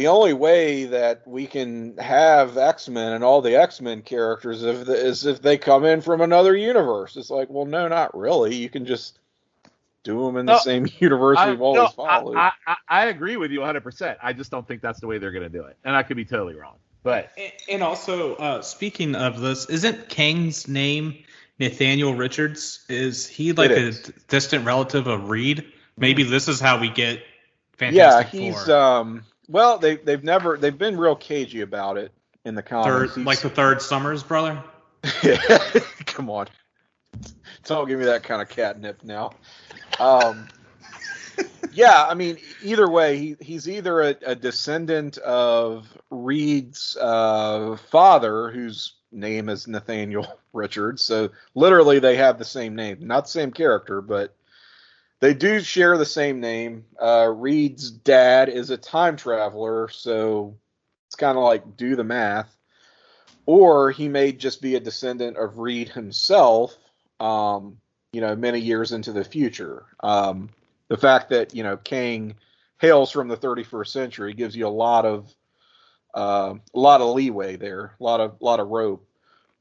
only way that we can have X-Men and all the X-Men characters is if they come in from another universe. It's like, well, no, not really. You can just do them in the same universe we've always followed. I agree with you 100%. I just don't think that's the way they're going to do it. And I could be totally wrong. But and also, speaking of this, isn't Kang's name Nathaniel Richards? Is he like a distant relative of Reed? Maybe this is how we get Fantastic Four. Well, they've been real cagey about it in the comics. Like the third Summers brother? Come on. Don't give me that kind of catnip now. Either way, he's either a descendant of Reed's father, whose name is Nathaniel Richards. So literally they have the same name. Not the same character, but they do share the same name. Reed's dad is a time traveler, so it's kind of like do the math. Or he may just be a descendant of Reed himself, many years into the future. The fact that, Kang hails from the 31st century gives you a lot of leeway there, a lot of rope.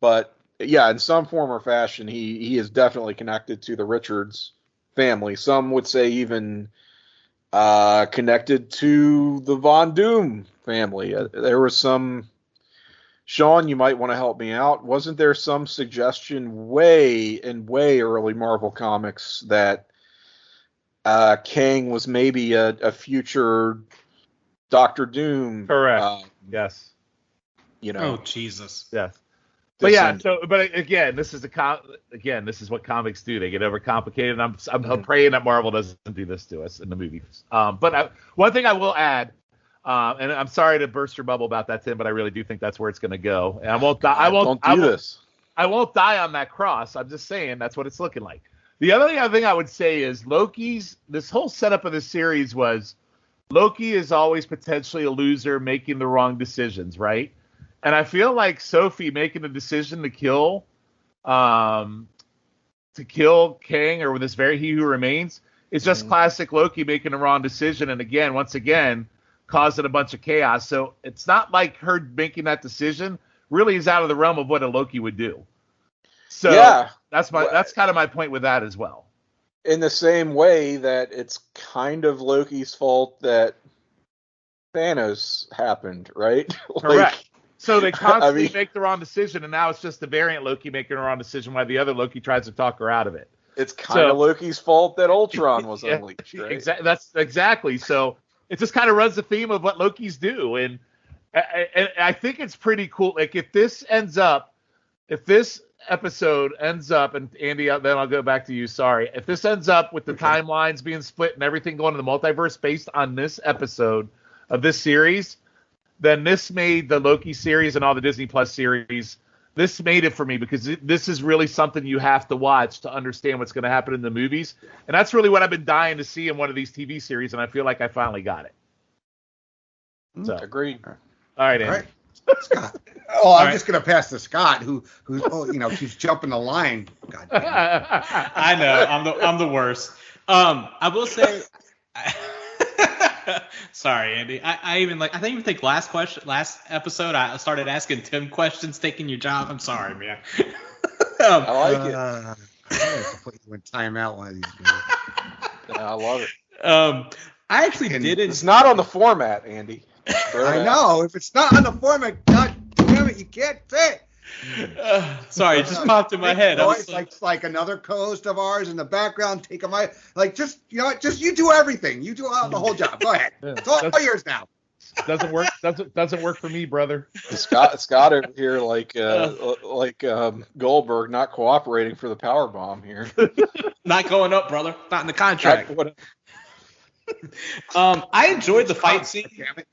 But yeah, in some form or fashion, he is definitely connected to the Richards family. Some would say even connected to the Von Doom family. There was some. Shawn, you might want to help me out. Wasn't there some suggestion way early Marvel Comics that Kang was maybe a future Doctor Doom? Correct. Yes. Oh Jesus. Yes. But yeah, but again, this is what comics do. They get overcomplicated. I'm praying that Marvel doesn't do this to us in the movies. But one thing I will add, and I'm sorry to burst your bubble about that, Tim, but I really do think that's where it's going to go. And I won't die. I won't die on that cross. I'm just saying that's what it's looking like. The other thing I would say is this whole setup of this series was Loki is always potentially a loser making the wrong decisions, right? And I feel like Sophie making the decision to kill Kang or this very He Who Remains is just classic Loki making the wrong decision. And once again, causing a bunch of chaos. So it's not like her making that decision really is out of the realm of what a Loki would do. So that's kind of my point with that as well. In the same way that it's kind of Loki's fault that Thanos happened, right? Correct. So they constantly I mean, make the wrong decision, and now it's just the variant Loki making the wrong decision while the other Loki tries to talk her out of it. it's kind of Loki's fault that Ultron was Yeah, unleashed, right? That's exactly. So it just kind of runs the theme of what Loki's do, and I think it's pretty cool. Like if this episode ends up, and Andy, then I'll go back to you. Sorry, if this ends up with the timelines being split and everything going to the multiverse based on this episode of this series, then this made the Loki series and all the Disney Plus series. This made it for me because this is really something you have to watch to understand what's going to happen in the movies, and that's really what I've been dying to see in one of these TV series, and I feel like I finally got it. So Agreed. All right, Andy. All right. Scott. Oh, I'm just gonna pass to Scott, who keeps jumping the line. God damn it. I know I'm the worst. I will say, sorry, Andy. I didn't even think last episode I started asking Tim questions, taking your job. I'm sorry, man. I like it. I'm gonna have to put you in timeout one of these days. I love it. I actually didn't. It's not on the format, Andy. I know. If it's not on the format, God damn it, you can't say it. Sorry, it just popped in my head. It's like another co-host of ours in the background taking my just you do everything. You do the whole job. Go ahead. It's all yours now. Doesn't work. Doesn't work for me, brother. Scott over here like Goldberg not cooperating for the power bomb here. Not going up, brother. Not in the contract. I enjoyed the fight scene. Damn it.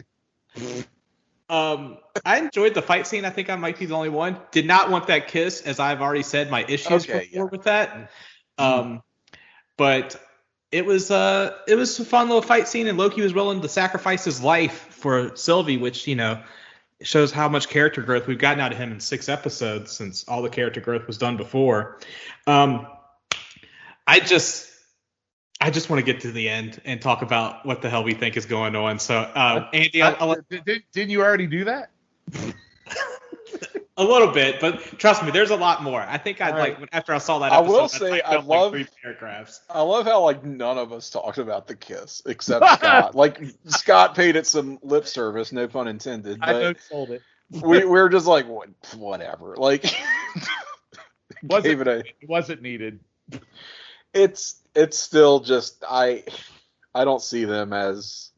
I enjoyed the fight scene. I think I might be the only one. Did not want that kiss, as I've already said my issues with that. But it was a fun little fight scene, and Loki was willing to sacrifice his life for Sylvie, which shows how much character growth we've gotten out of him in 6 episodes since all the character growth was done before. I just want to get to the end and talk about what the hell we think is going on. So, Andy, didn't you already do that? A little bit, but trust me, there's a lot more. I think after I saw that episode, I will say I love 3 paragraphs. I love how none of us talked about the kiss except Scott. Scott paid it some lip service, no pun intended. But I sold it. We're just like whatever. It wasn't needed. It's still just I don't see them as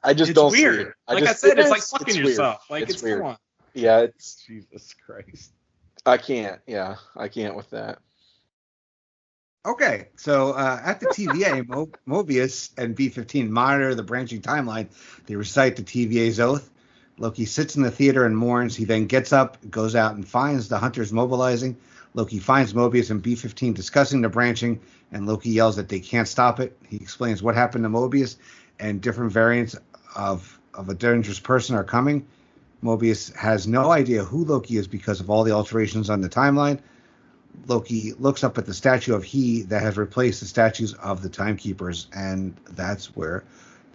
I just don't weird. see it. I said, it's like fucking yourself. It's weird. Come on. Yeah, it's Jesus Christ. I can't. Yeah, I can't with that. Okay, so at the TVA, Mobius and B-15 monitor the branching timeline. They recite the TVA's oath. Loki sits in the theater and mourns. He then gets up, goes out, and finds the hunters mobilizing. Loki finds Mobius and B-15 discussing the branching, and Loki yells that they can't stop it. He explains what happened to Mobius, and different variants of a dangerous person are coming. Mobius has no idea who Loki is because of all the alterations on the timeline. Loki looks up at the statue of He that has replaced the statues of the Timekeepers, and that's where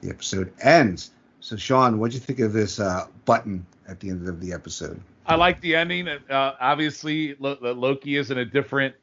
the episode ends. So, Shawn, what did you think of this button at the end of the episode? I like the ending. Obviously, Loki is in a different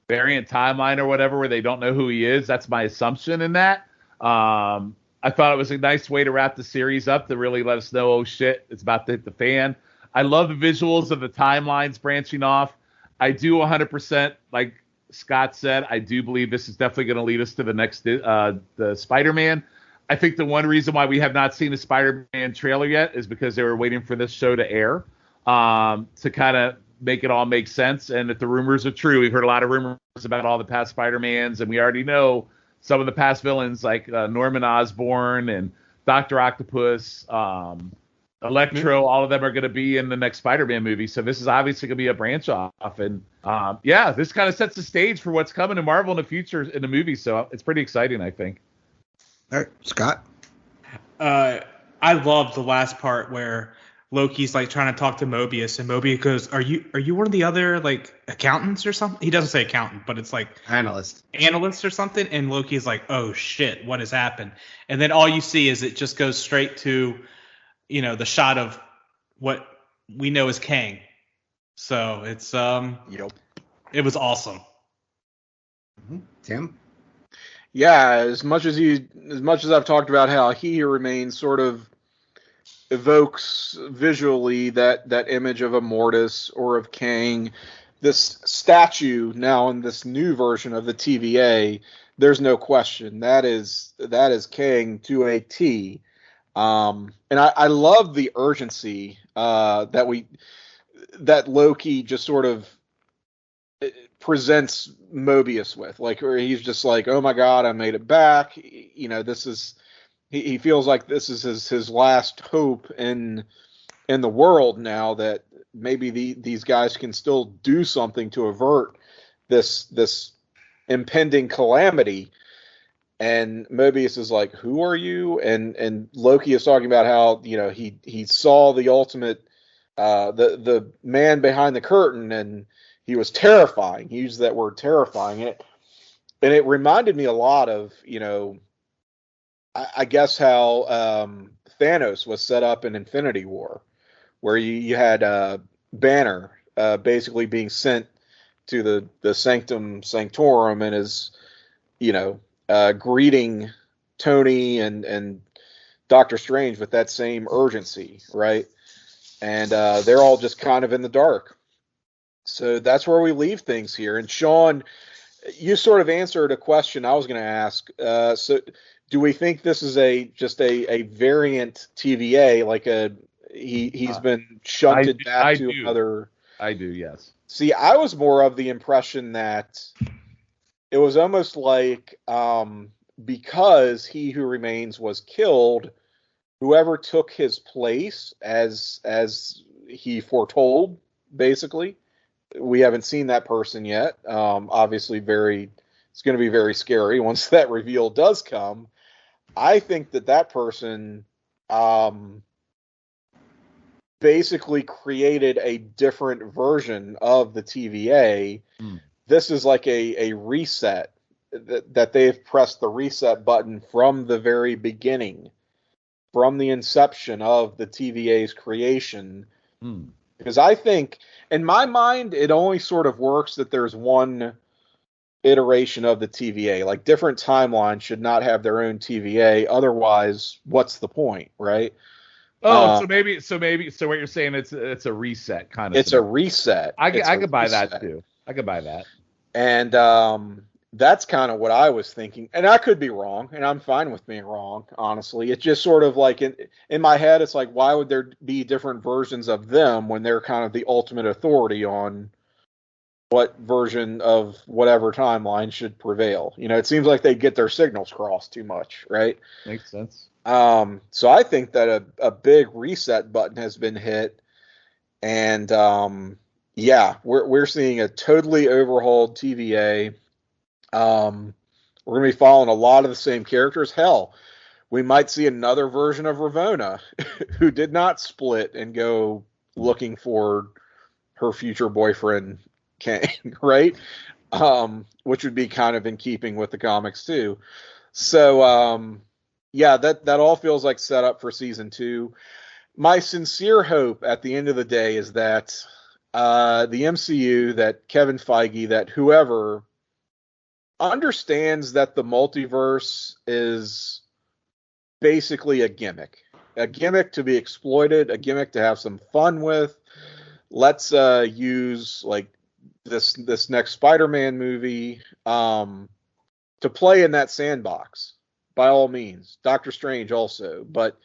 variant timeline or whatever where they don't know who he is. That's my assumption in that. I thought it was a nice way to wrap the series up to really let us know, oh, shit, it's about to hit the fan. I love the visuals of the timelines branching off. I do 100%, like Scott said, I do believe this is definitely going to lead us to the next the Spider-Man. I think the one reason why we have not seen a Spider-Man trailer yet is because they were waiting for this show to air to kind of make it all make sense. And if the rumors are true, we've heard a lot of rumors about all the past Spider-Mans, and we already know some of the past villains like Norman Osborn and Dr. Octopus, Electro, all of them are going to be in the next Spider-Man movie. So this is obviously going to be a branch off. And this kind of sets the stage for what's coming to Marvel in the future in the movie. So it's pretty exciting, I think. All right, Scott? I love the last part where Loki's trying to talk to Mobius, and Mobius goes, "Are you one of the other accountants or something?" He doesn't say accountant, but it's analyst or something. And Loki's like, "Oh shit, what has happened?" And then all you see is it just goes straight to, the shot of what we know as Kang. So it's It was awesome. Tim? Yeah, as much as I've talked about how He Who Remains sort of evokes visually that image of a Mortis or of Kang, this statue now in this new version of the TVA, there's no question that is Kang to a T. And I love the urgency that Loki just sort of presents Mobius with, like, where he's just like, oh my God, I made it back. He feels like this is his last hope in the world now, that maybe these guys can still do something to avert this impending calamity. And Mobius is like, who are you? And Loki is talking about how, he saw the ultimate, the man behind the curtain, and he was terrifying. He used that word, terrifying. And it reminded me a lot of, I guess how Thanos was set up in Infinity War, where you had Banner basically being sent to the Sanctum Sanctorum, and is, greeting Tony and Doctor Strange with that same urgency, right? And they're all just kind of in the dark. So that's where we leave things here. And Shawn, you sort of answered a question I was going to ask. So do we think this is just a variant TVA, like he's been shunted back to another? I do, yes. See, I was more of the impression that it was almost like because He Who Remains was killed, whoever took his place as he foretold, basically. We haven't seen that person yet. Obviously, it's going to be very scary once that reveal does come. I think that person basically created a different version of the TVA. This is like a reset, that they've pressed the reset button from the very beginning, from the inception of the TVA's creation. Because I think, in my mind, it only sort of works that there's one iteration of the TVA. Like, different timelines should not have their own TVA. Otherwise, what's the point, right? So what you're saying, it's a reset kind of. It's a reset. I could buy that too. I could buy that. And that's kind of what I was thinking. And I could be wrong, and I'm fine with being wrong, honestly. It's just sort of like, in my head, it's like, why would there be different versions of them when they're kind of the ultimate authority on what version of whatever timeline should prevail? It seems like they get their signals crossed too much, right? Makes sense. So I think that a big reset button has been hit, and we're seeing a totally overhauled TVA. We're going to be following a lot of the same characters. Hell, we might see another version of Ravonna who did not split and go looking for her future boyfriend Kang, right? Which would be kind of in keeping with the comics too. So that all feels like set up for season 2. My sincere hope at the end of the day is that the MCU, that Kevin Feige, that whoever understands that the multiverse is basically a gimmick to be exploited, a gimmick to have some fun with. Let's use like this next Spider-Man movie to play in that sandbox, by all means. Doctor Strange also, but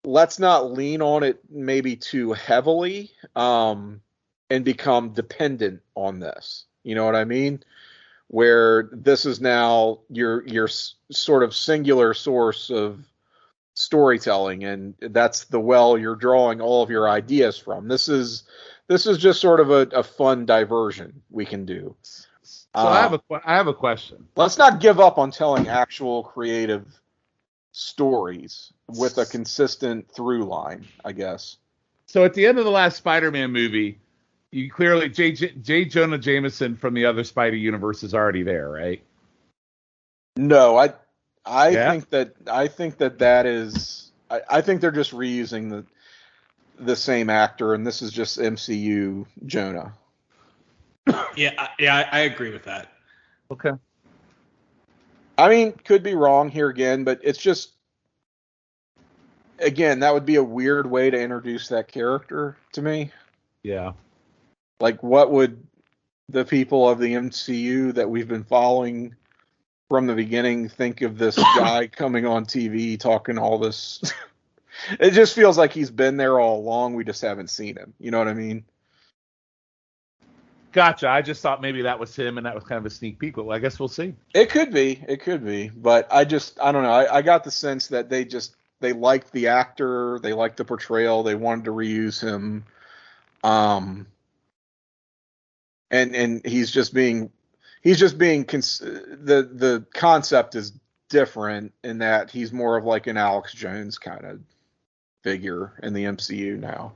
let's not lean on it maybe too heavily and become dependent on this. You know what I mean? Where this is now your sort of singular source of storytelling, and that's the well you're drawing all of your ideas from. This is just sort of a fun diversion we can do. So I have a question. Let's not give up on telling actual creative stories with a consistent through line, I guess. So at the end of the last Spider-Man movie, you clearly J. Jonah Jameson from the other Spidey universe is already there, right? No, I think that is. I think they're just reusing the same actor, and this is just MCU Jonah. Yeah, I agree with that. Okay. I mean, could be wrong here again, but it's just, again, that would be a weird way to introduce that character to me. Yeah. Like, what would the people of the MCU that we've been following from the beginning think of this guy coming on TV talking all this? It just feels like he's been there all along. We just haven't seen him. You know what I mean? Gotcha. I just thought maybe that was him and that was kind of a sneak peek, but I guess we'll see. It could be. But I don't know. I got the sense that they liked the actor, they liked the portrayal, they wanted to reuse him. And he's just being the concept is different in that he's more of like an Alex Jones kind of figure in the MCU now.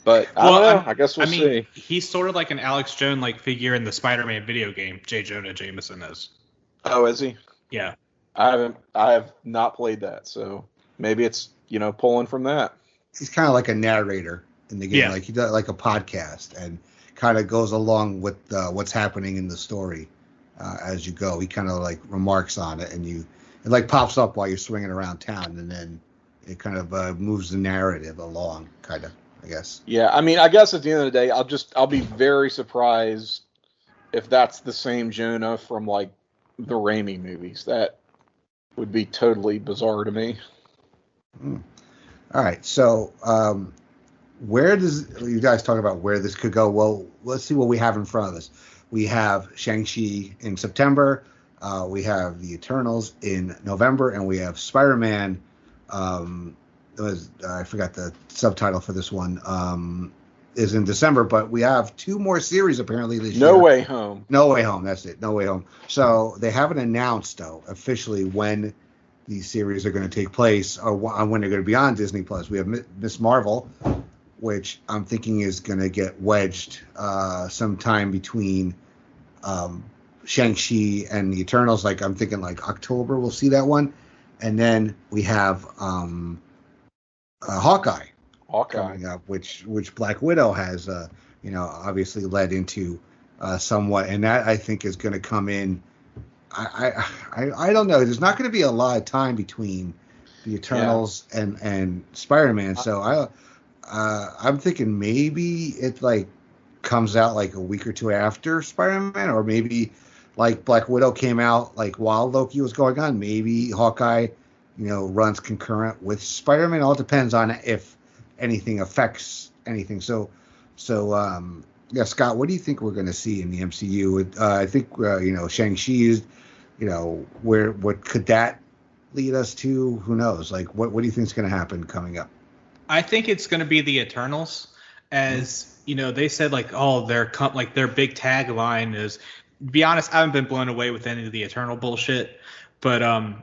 But I don't know. I guess we'll see. He's sort of like an Alex Jones like figure in the Spider-Man video game. J. Jonah Jameson is. Oh, is he? Yeah. I have not played that, so maybe it's pulling from that. He's kind of like a narrator in the game. Yeah. Like he does like a podcast and kind of goes along with what's happening in the story as you go. He kind of like remarks on it, and it like pops up while you're swinging around town, and then it kind of moves the narrative along, kind of, I guess. Yeah, I mean, I guess at the end of the day, I'll be very surprised if that's the same Jonah from like the Raimi movies. That would be totally bizarre to me. All right, so where does you guys talk about where this could go? Well, let's see what we have in front of us. We have Shang-Chi in September. We have the Eternals in November, and we have Spider-Man. I forgot the subtitle for this one. Is in December, but we have 2 more series apparently this year. No Way Home. No Way Home. That's it. No Way Home. So they haven't announced though officially when these series are going to take place or when they're going to be on Disney Plus. We have Miss Marvel, which I'm thinking is going to get wedged sometime between Shang-Chi and the Eternals. Like I'm thinking like October we'll see that one, and then we have Hawkeye coming up, which Black Widow has obviously led into somewhat, and that I think is going to come in. I don't know. There's not going to be a lot of time between the Eternals and Spider-Man, so I'm thinking maybe it like comes out like a week or 2 after Spider-Man, or maybe like Black Widow came out like while Loki was going on. Maybe Hawkeye, runs concurrent with Spider-Man. It all depends on if anything affects anything. So, Scott, what do you think we're going to see in the MCU? I think Shang-Chi is, what could that lead us to? Who knows? Like, what do you think is going to happen coming up? I think it's going to be the Eternals, as they said like, their big tagline is. To be honest, I haven't been blown away with any of the Eternal bullshit, but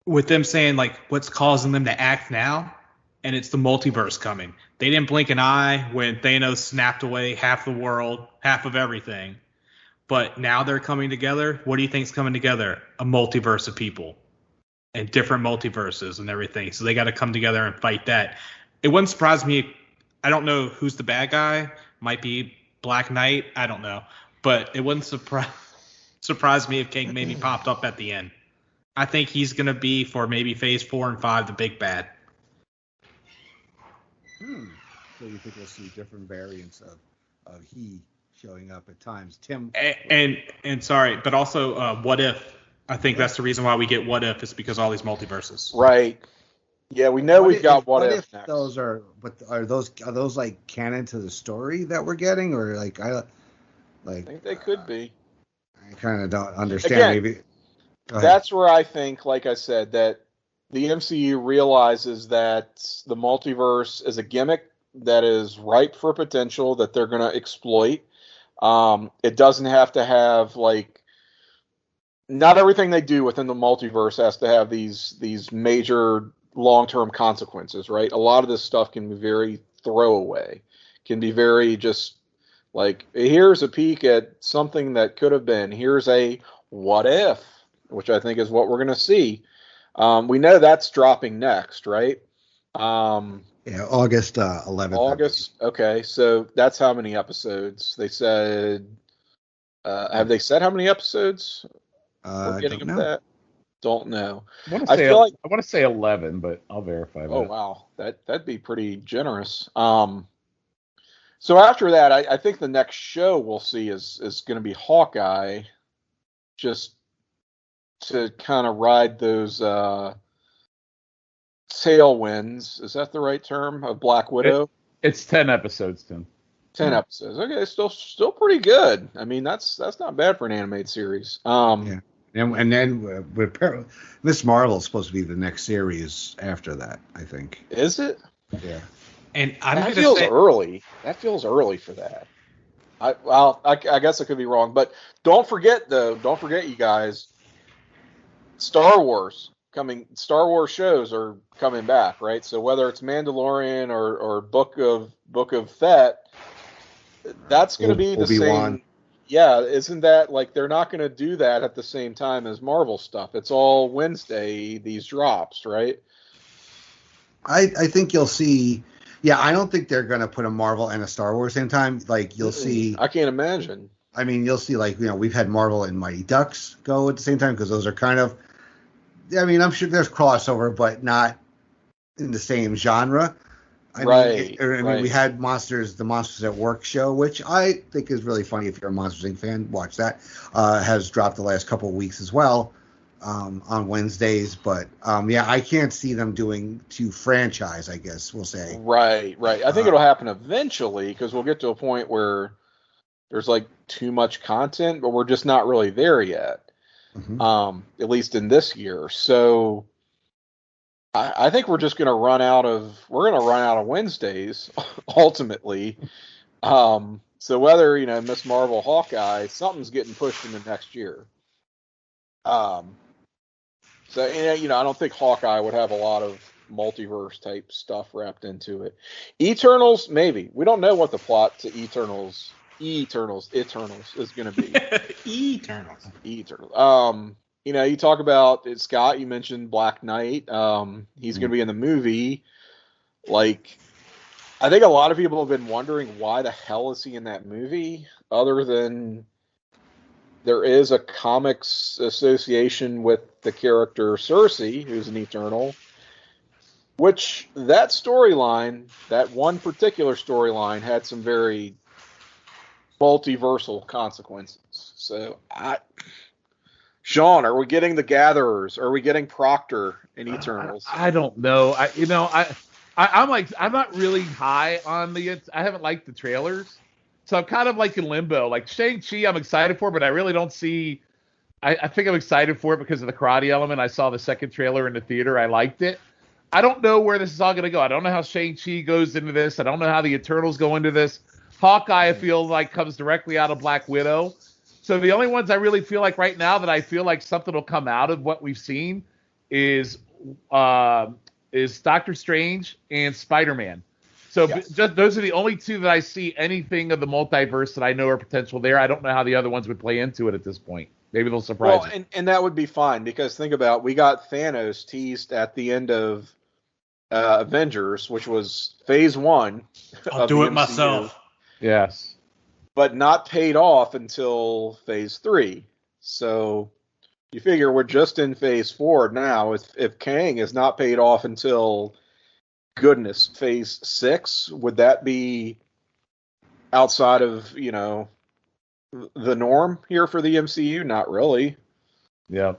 with them saying like what's causing them to act now, and it's the multiverse coming. They didn't blink an eye when Thanos snapped away half the world, half of everything. But now they're coming together. What do you think is coming together? A multiverse of people and different multiverses and everything. So they got to come together and fight that. It wouldn't surprise me. I don't know who's the bad guy. Might be Black Knight. I don't know. But it wouldn't surprise me if King maybe popped up at the end. I think he's going to be for maybe phase 4 and 5, the big bad. So you think we'll see different variants of he showing up at times? Tim. And sorry, but also What If? I think that's the reason why we get What If is because all these multiverses. Right. Yeah, we know we've got What If next. Those are those like canon to the story that we're getting, or like I think they could be. I kind of don't understand. Again, maybe that's where I think, like I said, that the MCU realizes that the multiverse is a gimmick that is ripe for potential that they're going to exploit. It doesn't have to have not everything they do within the multiverse has to have these major long-term consequences, right? A lot of this stuff can be very throwaway, can be very just like, here's a peek at something that could have been. Here's a what if, which I think is what we're going to see. We know that's dropping next, right? August 11th. August. Okay, so that's how many episodes? They said. Have they said how many episodes? We're getting him that. Don't know. I want to say 11, but I'll verify that. Oh wow, that'd be pretty generous. So after that, I think the next show we'll see is going to be Hawkeye, just to kind of ride those tailwinds. Is that the right term of Black Widow? It's 10 episodes, Tim. 10 episodes. Okay, still pretty good. I mean, that's not bad for an animated series. Yeah. And then Miss Marvel is supposed to be the next series after that, I think. Is it? Yeah. And that feels early. That feels early for that. I guess I could be wrong, but don't forget, you guys. Star Wars shows are coming back, right? So whether it's Mandalorian or Book of Fett, that's going to be the same. Yeah, isn't that like they're not going to do that at the same time as Marvel stuff? It's all Wednesday, these drops, right? I think you'll see. Yeah, I don't think they're going to put a Marvel and a Star Wars same time. Like you'll see. I can't imagine. I mean, you'll see we've had Marvel and Mighty Ducks go at the same time because those are kind of. I mean, I'm sure there's crossover, but not in the same genre. I mean, we had the Monsters at Work show, which I think is really funny. If you're a Monsters Inc. fan, watch that. Has dropped the last couple of weeks as well on Wednesdays. But yeah, I can't see them doing two franchise, I guess we'll say. Right. I think it'll happen eventually because we'll get to a point where there's like too much content, but we're just not really there yet. Mm-hmm. At least in this year. So I think we're just going to run out of Wednesdays ultimately. So whether, Miss Marvel, Hawkeye, something's getting pushed into next year. So, I don't think Hawkeye would have a lot of multiverse type stuff wrapped into it. Eternals, maybe. We don't know what the plot to Eternals is going to be. Eternals. You talk about Scott. You mentioned Black Knight. He's going to be in the movie. Like, I think a lot of people have been wondering why the hell is he in that movie, other than there is a comics association with the character Cersei, who's an Eternal. Which that storyline, that one particular storyline, had some very multiversal consequences. So, Sean, are we getting the Gatherers? Are we getting Proctor in Eternals? I don't know. I'm not really high on I haven't liked the trailers, so I'm kind of like in limbo. Like Shang-Chi, I'm excited for, but I really don't see. I think I'm excited for it because of the karate element. I saw the second trailer in the theater. I liked it. I don't know where this is all going to go. I don't know how Shang-Chi goes into this. I don't know how the Eternals go into this. Hawkeye, I feel like, comes directly out of Black Widow. So the only ones I really feel like right now that I feel like something will come out of what we've seen is Doctor Strange and Spider-Man. So just those are the only two that I see anything of the multiverse that I know are potential there. I don't know how the other ones would play into it at this point. Maybe they'll surprise me. And that would be fine because think about, we got Thanos teased at the end of Avengers, which was phase 1. I'll do it myself. Yes. But not paid off until phase 3. So you figure we're just in phase 4 now. If Kang is not paid off until, goodness, phase 6, would that be outside of, the norm here for the MCU? Not really. Yeah.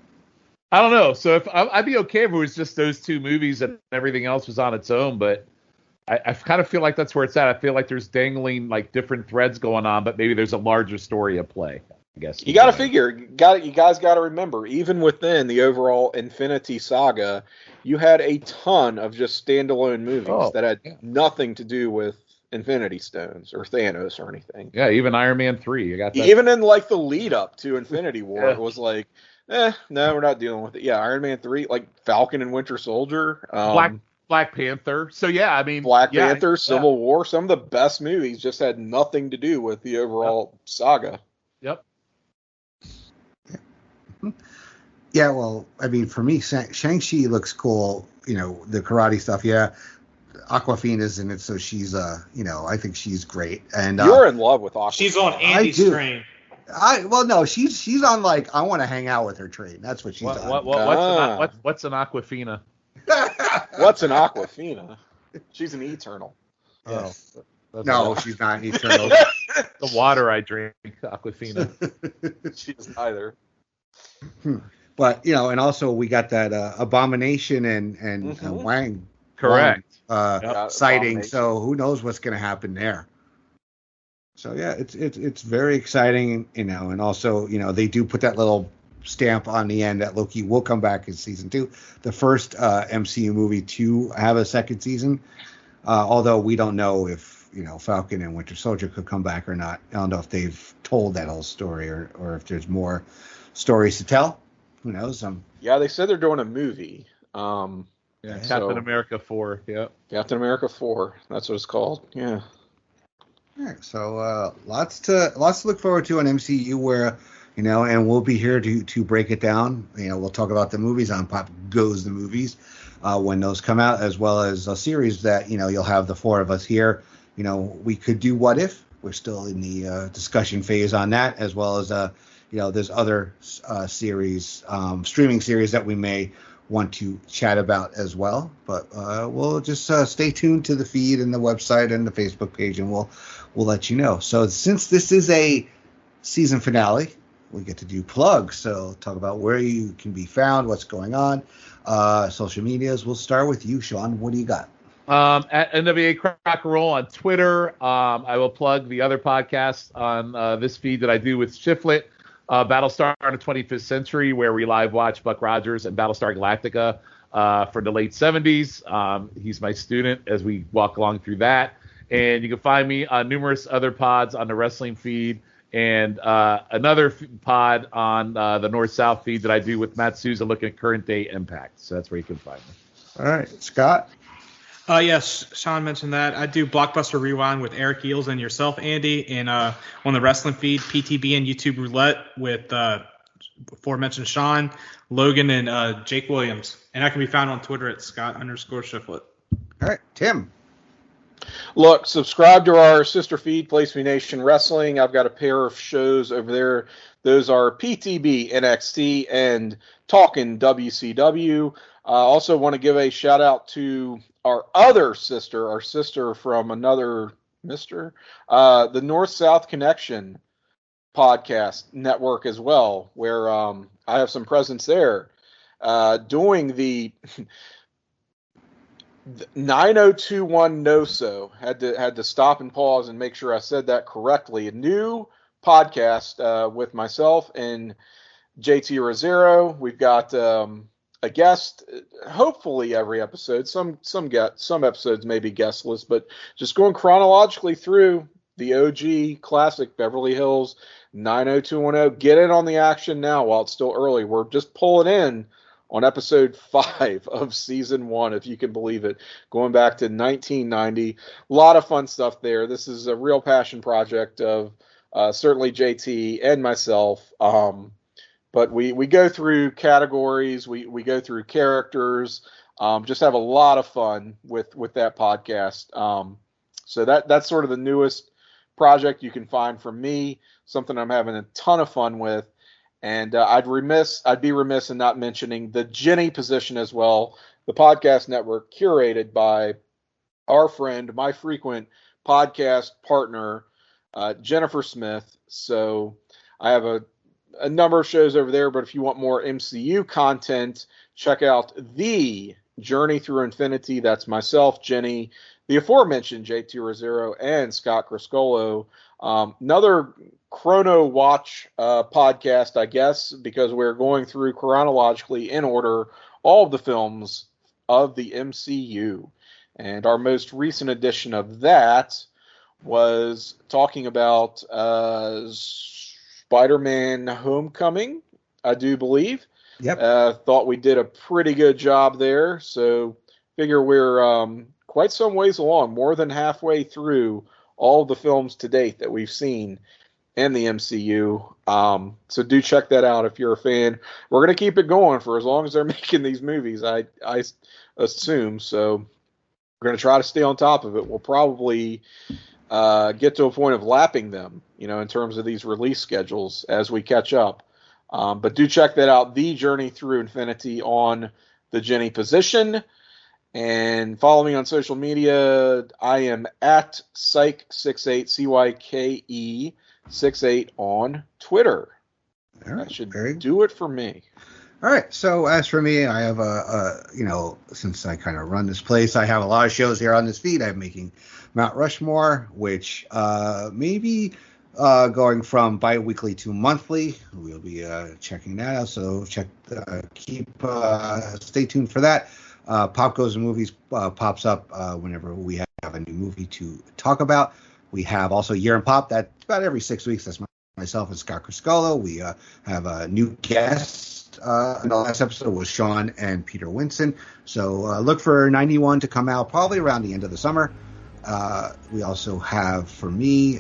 I don't know. So if I'd be okay if it was just those two movies and everything else was on its own, but I kind of feel like that's where it's at. I feel like there's dangling like different threads going on, but maybe there's a larger story at play. I guess you got to figure. You guys got to remember, even within the overall Infinity Saga, you had a ton of just standalone movies that had nothing to do with Infinity Stones or Thanos or anything. Yeah, even Iron Man 3. You got that. Even in like the lead up to Infinity War, it was like, no, we're not dealing with it. Yeah, Iron Man 3, like Falcon and Winter Soldier. Black Panther. So yeah, I mean, Black Panther, Civil War, some of the best movies just had nothing to do with the overall saga. Yep. Yeah, well, I mean, for me, Shang-Chi looks cool. The karate stuff. Yeah, Awkwafina's in it, so she's I think she's great. And you're in love with Awkwafina. She's on Andy's train. No, she's on like I want to hang out with her train. That's what she's on. What's an Aquafina? What's an Aquafina? She's an Eternal. Yes. No, she's not an Eternal. The water I drink, Aquafina. She's neither. But and also we got that Abomination and Wang. Correct. Sighting. So who knows what's going to happen there? So yeah, it's very exciting, and also they do put that little stamp on the end that Loki will come back in season 2, the first MCU movie to have a second season. Although we don't know if Falcon and Winter Soldier could come back or not. I don't know if they've told that whole story or if there's more stories to tell. Who knows? Yeah, they said they're doing a movie. Captain America 4. Yep. Captain America 4. That's what it's called. Yeah. All right, so lots to look forward to on MCU where, and we'll be here to break it down. We'll talk about the movies on Pop Goes the Movies when those come out, as well as a series that, you'll have the 4 of us here. We could do What If. We're still in the discussion phase on that, as well as, there's other series, streaming series that we may want to chat about as well. But we'll just stay tuned to the feed and the website and the Facebook page, and we'll let you know. So since this is a season finale, we get to do plugs. So talk about where you can be found, what's going on, social medias. We'll start with you, Shawn. What do you got? At NWA Crack Roll on Twitter. I will plug the other podcast on this feed that I do with Shifflett, Battlestar in the 25th Century, where we live watch Buck Rogers and Battlestar Galactica for the late 70s. He's my student as we walk along through that. And you can find me on numerous other pods on the wrestling feed and another pod on the North-South feed that I do with Matt Souza looking at current day Impact. So that's where you can find me. All right. Scott? Yes, Shawn mentioned that. I do Blockbuster Rewind with Eric Eels and yourself, Andy, and on the wrestling feed, PTB and YouTube Roulette with aforementioned Shawn, Logan, and Jake Williams. And I can be found on Twitter at Scott_Shifflett. All right, Tim. Look, subscribe to our sister feed, Place Me Nation Wrestling. I've got a pair of shows over there. Those are PTB, NXT, and Talkin' WCW. I also want to give a shout out to our sister from another mister, the North-South Connection podcast network as well, where I have some presence there, doing the 9021 No-So. Had to stop and pause and make sure I said that correctly. A new podcast with myself and JT Rosero. We've got a guest, hopefully every episode. Some episodes may be guestless, but just going chronologically through the OG classic Beverly Hills 90210. Get in on the action now while it's still early. We're just pulling in on episode 5 of season 1, if you can believe it, going back to 1990. A lot of fun stuff there. This is a real passion project of certainly JT and myself. But we go through categories, we go through characters, just have a lot of fun with that podcast. So that's sort of the newest project you can find from me, something I'm having a ton of fun with. And I'd be remiss in not mentioning the Jenny position as well, the podcast network curated by our friend, my frequent podcast partner, Jennifer Smith. So I have a number of shows over there, but if you want more MCU content, check out The Journey Through Infinity. That's myself, Jenny, the aforementioned JT Rosero, and Scott Criscolo. Another Chrono Watch podcast, I guess, because we're going through chronologically in order all of the films of the MCU. And our most recent edition of that was talking about Spider-Man Homecoming, I do believe. Yep. Thought we did a pretty good job there. So figure we're quite some ways along, more than halfway through all the films to date that we've seen in the MCU. So do check that out if you're a fan. We're going to keep it going for as long as they're making these movies, I assume. So we're going to try to stay on top of it. We'll probably get to a point of lapping them, in terms of these release schedules as we catch up. But do check that out, The Journey Through Infinity on the Jenny Position. And follow me on social media. I am at Cyke68, CYKE68 on Twitter. All right, that should do it for me. All right. So as for me, I have since I kind of run this place, I have a lot of shows here on this feed. I'm making Mount Rushmore, which maybe going from bi-weekly to monthly. We'll be checking that out. So stay tuned for that. Pop Goes the Movies pops up whenever we have a new movie to talk about. We have also Year in Pop. That's about every 6 weeks. That's myself and Scott Criscolo. We have a new guest. In the last episode was Shawn and Peter Winson. So look for 91 to come out probably around the end of the summer. We also have, for me,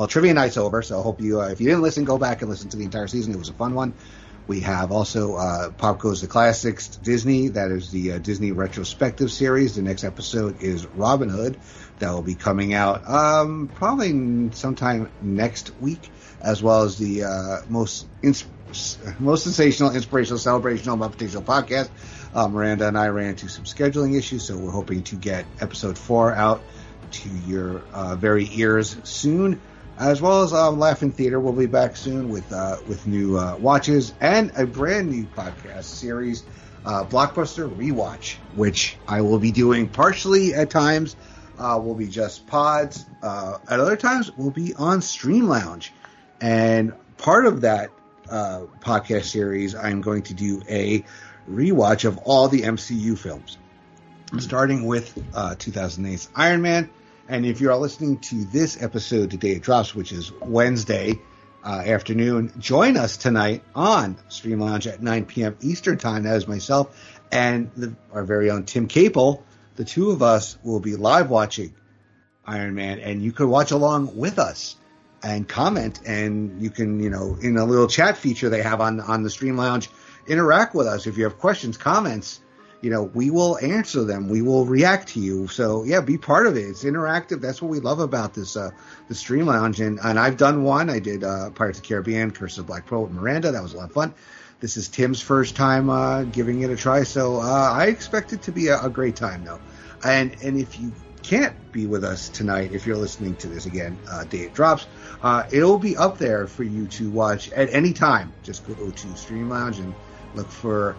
Trivia Night's over. So I hope you, if you didn't listen, go back and listen to the entire season. It was a fun one. We have also Pop Goes the Classics Disney. That is the Disney retrospective series. The next episode is Robin Hood. That will be coming out probably sometime next week, as well as the most sensational, inspirational, celebrational, Muppetational podcast. Miranda and I ran into some scheduling issues, so we're hoping to get episode 4 out to your very ears soon. As well as Laughing Theater will be back soon with new watches and a brand new podcast series, Blockbuster Rewatch, which I will be doing partially at times. Will be just pods. At other times, will be on Stream Lounge. And part of that podcast series, I'm going to do a rewatch of all the MCU films, starting with 2008's Iron Man. And if you're listening to this episode the day it drops, which is Wednesday afternoon, join us tonight on Stream Lounge at 9 p.m. Eastern Time. That is myself and our very own Tim Capel. The two of us will be live watching Iron Man, and you could watch along with us and comment. And you can, in a little chat feature they have on the Stream Lounge, interact with us. If you have questions, comments, we will answer them. We will react to you. So, yeah, be part of it. It's interactive. That's what we love about this, the Stream Lounge. And I've done one. I did Pirates of the Caribbean, Curse of Black Pearl with Miranda. That was a lot of fun. This is Tim's first time giving it a try. So I expect it to be a great time, though. And if you can't be with us tonight, if you're listening to this again, day it drops, it'll be up there for you to watch at any time. Just go to Stream Lounge and look for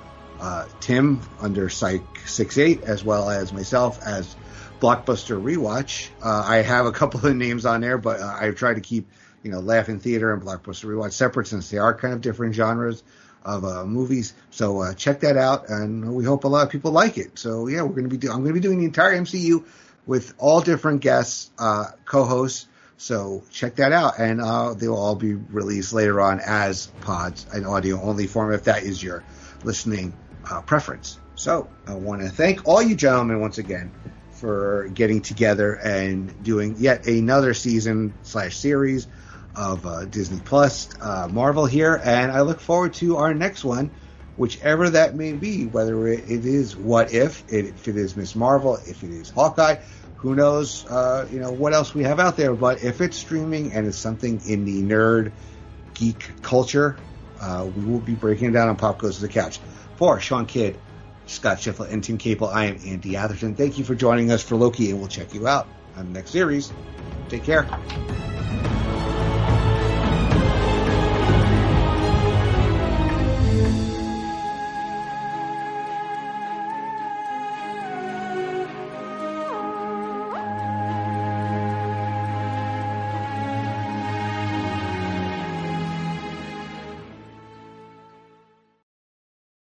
Tim under Cyke68, as well as myself as Blockbuster Rewatch. I have a couple of names on there, but I've tried to keep, Laughing Theater and Blockbuster Rewatch separate, since they are kind of different genres of movies. So check that out, and we hope a lot of people like it. So yeah, I'm going to be doing the entire MCU with all different guests, co-hosts. So check that out, and they'll all be released later on as pods in audio only form, if that is your listening preference. So I want to thank all you gentlemen once again for getting together and doing yet another season/series of Disney Plus Marvel here, and I look forward to our next one, whichever that may be, whether it is What If it is Miss Marvel, if it is Hawkeye, who knows what else we have out there. But if it's streaming and it's something in the nerd geek culture, we will be breaking it down on Pop Goes to the Couch. For Shawn Kidd, Scott Shifflett, and Tim Capel, I am Andy Atherton. Thank you for joining us for Loki, and we'll check you out on the next series. Take care.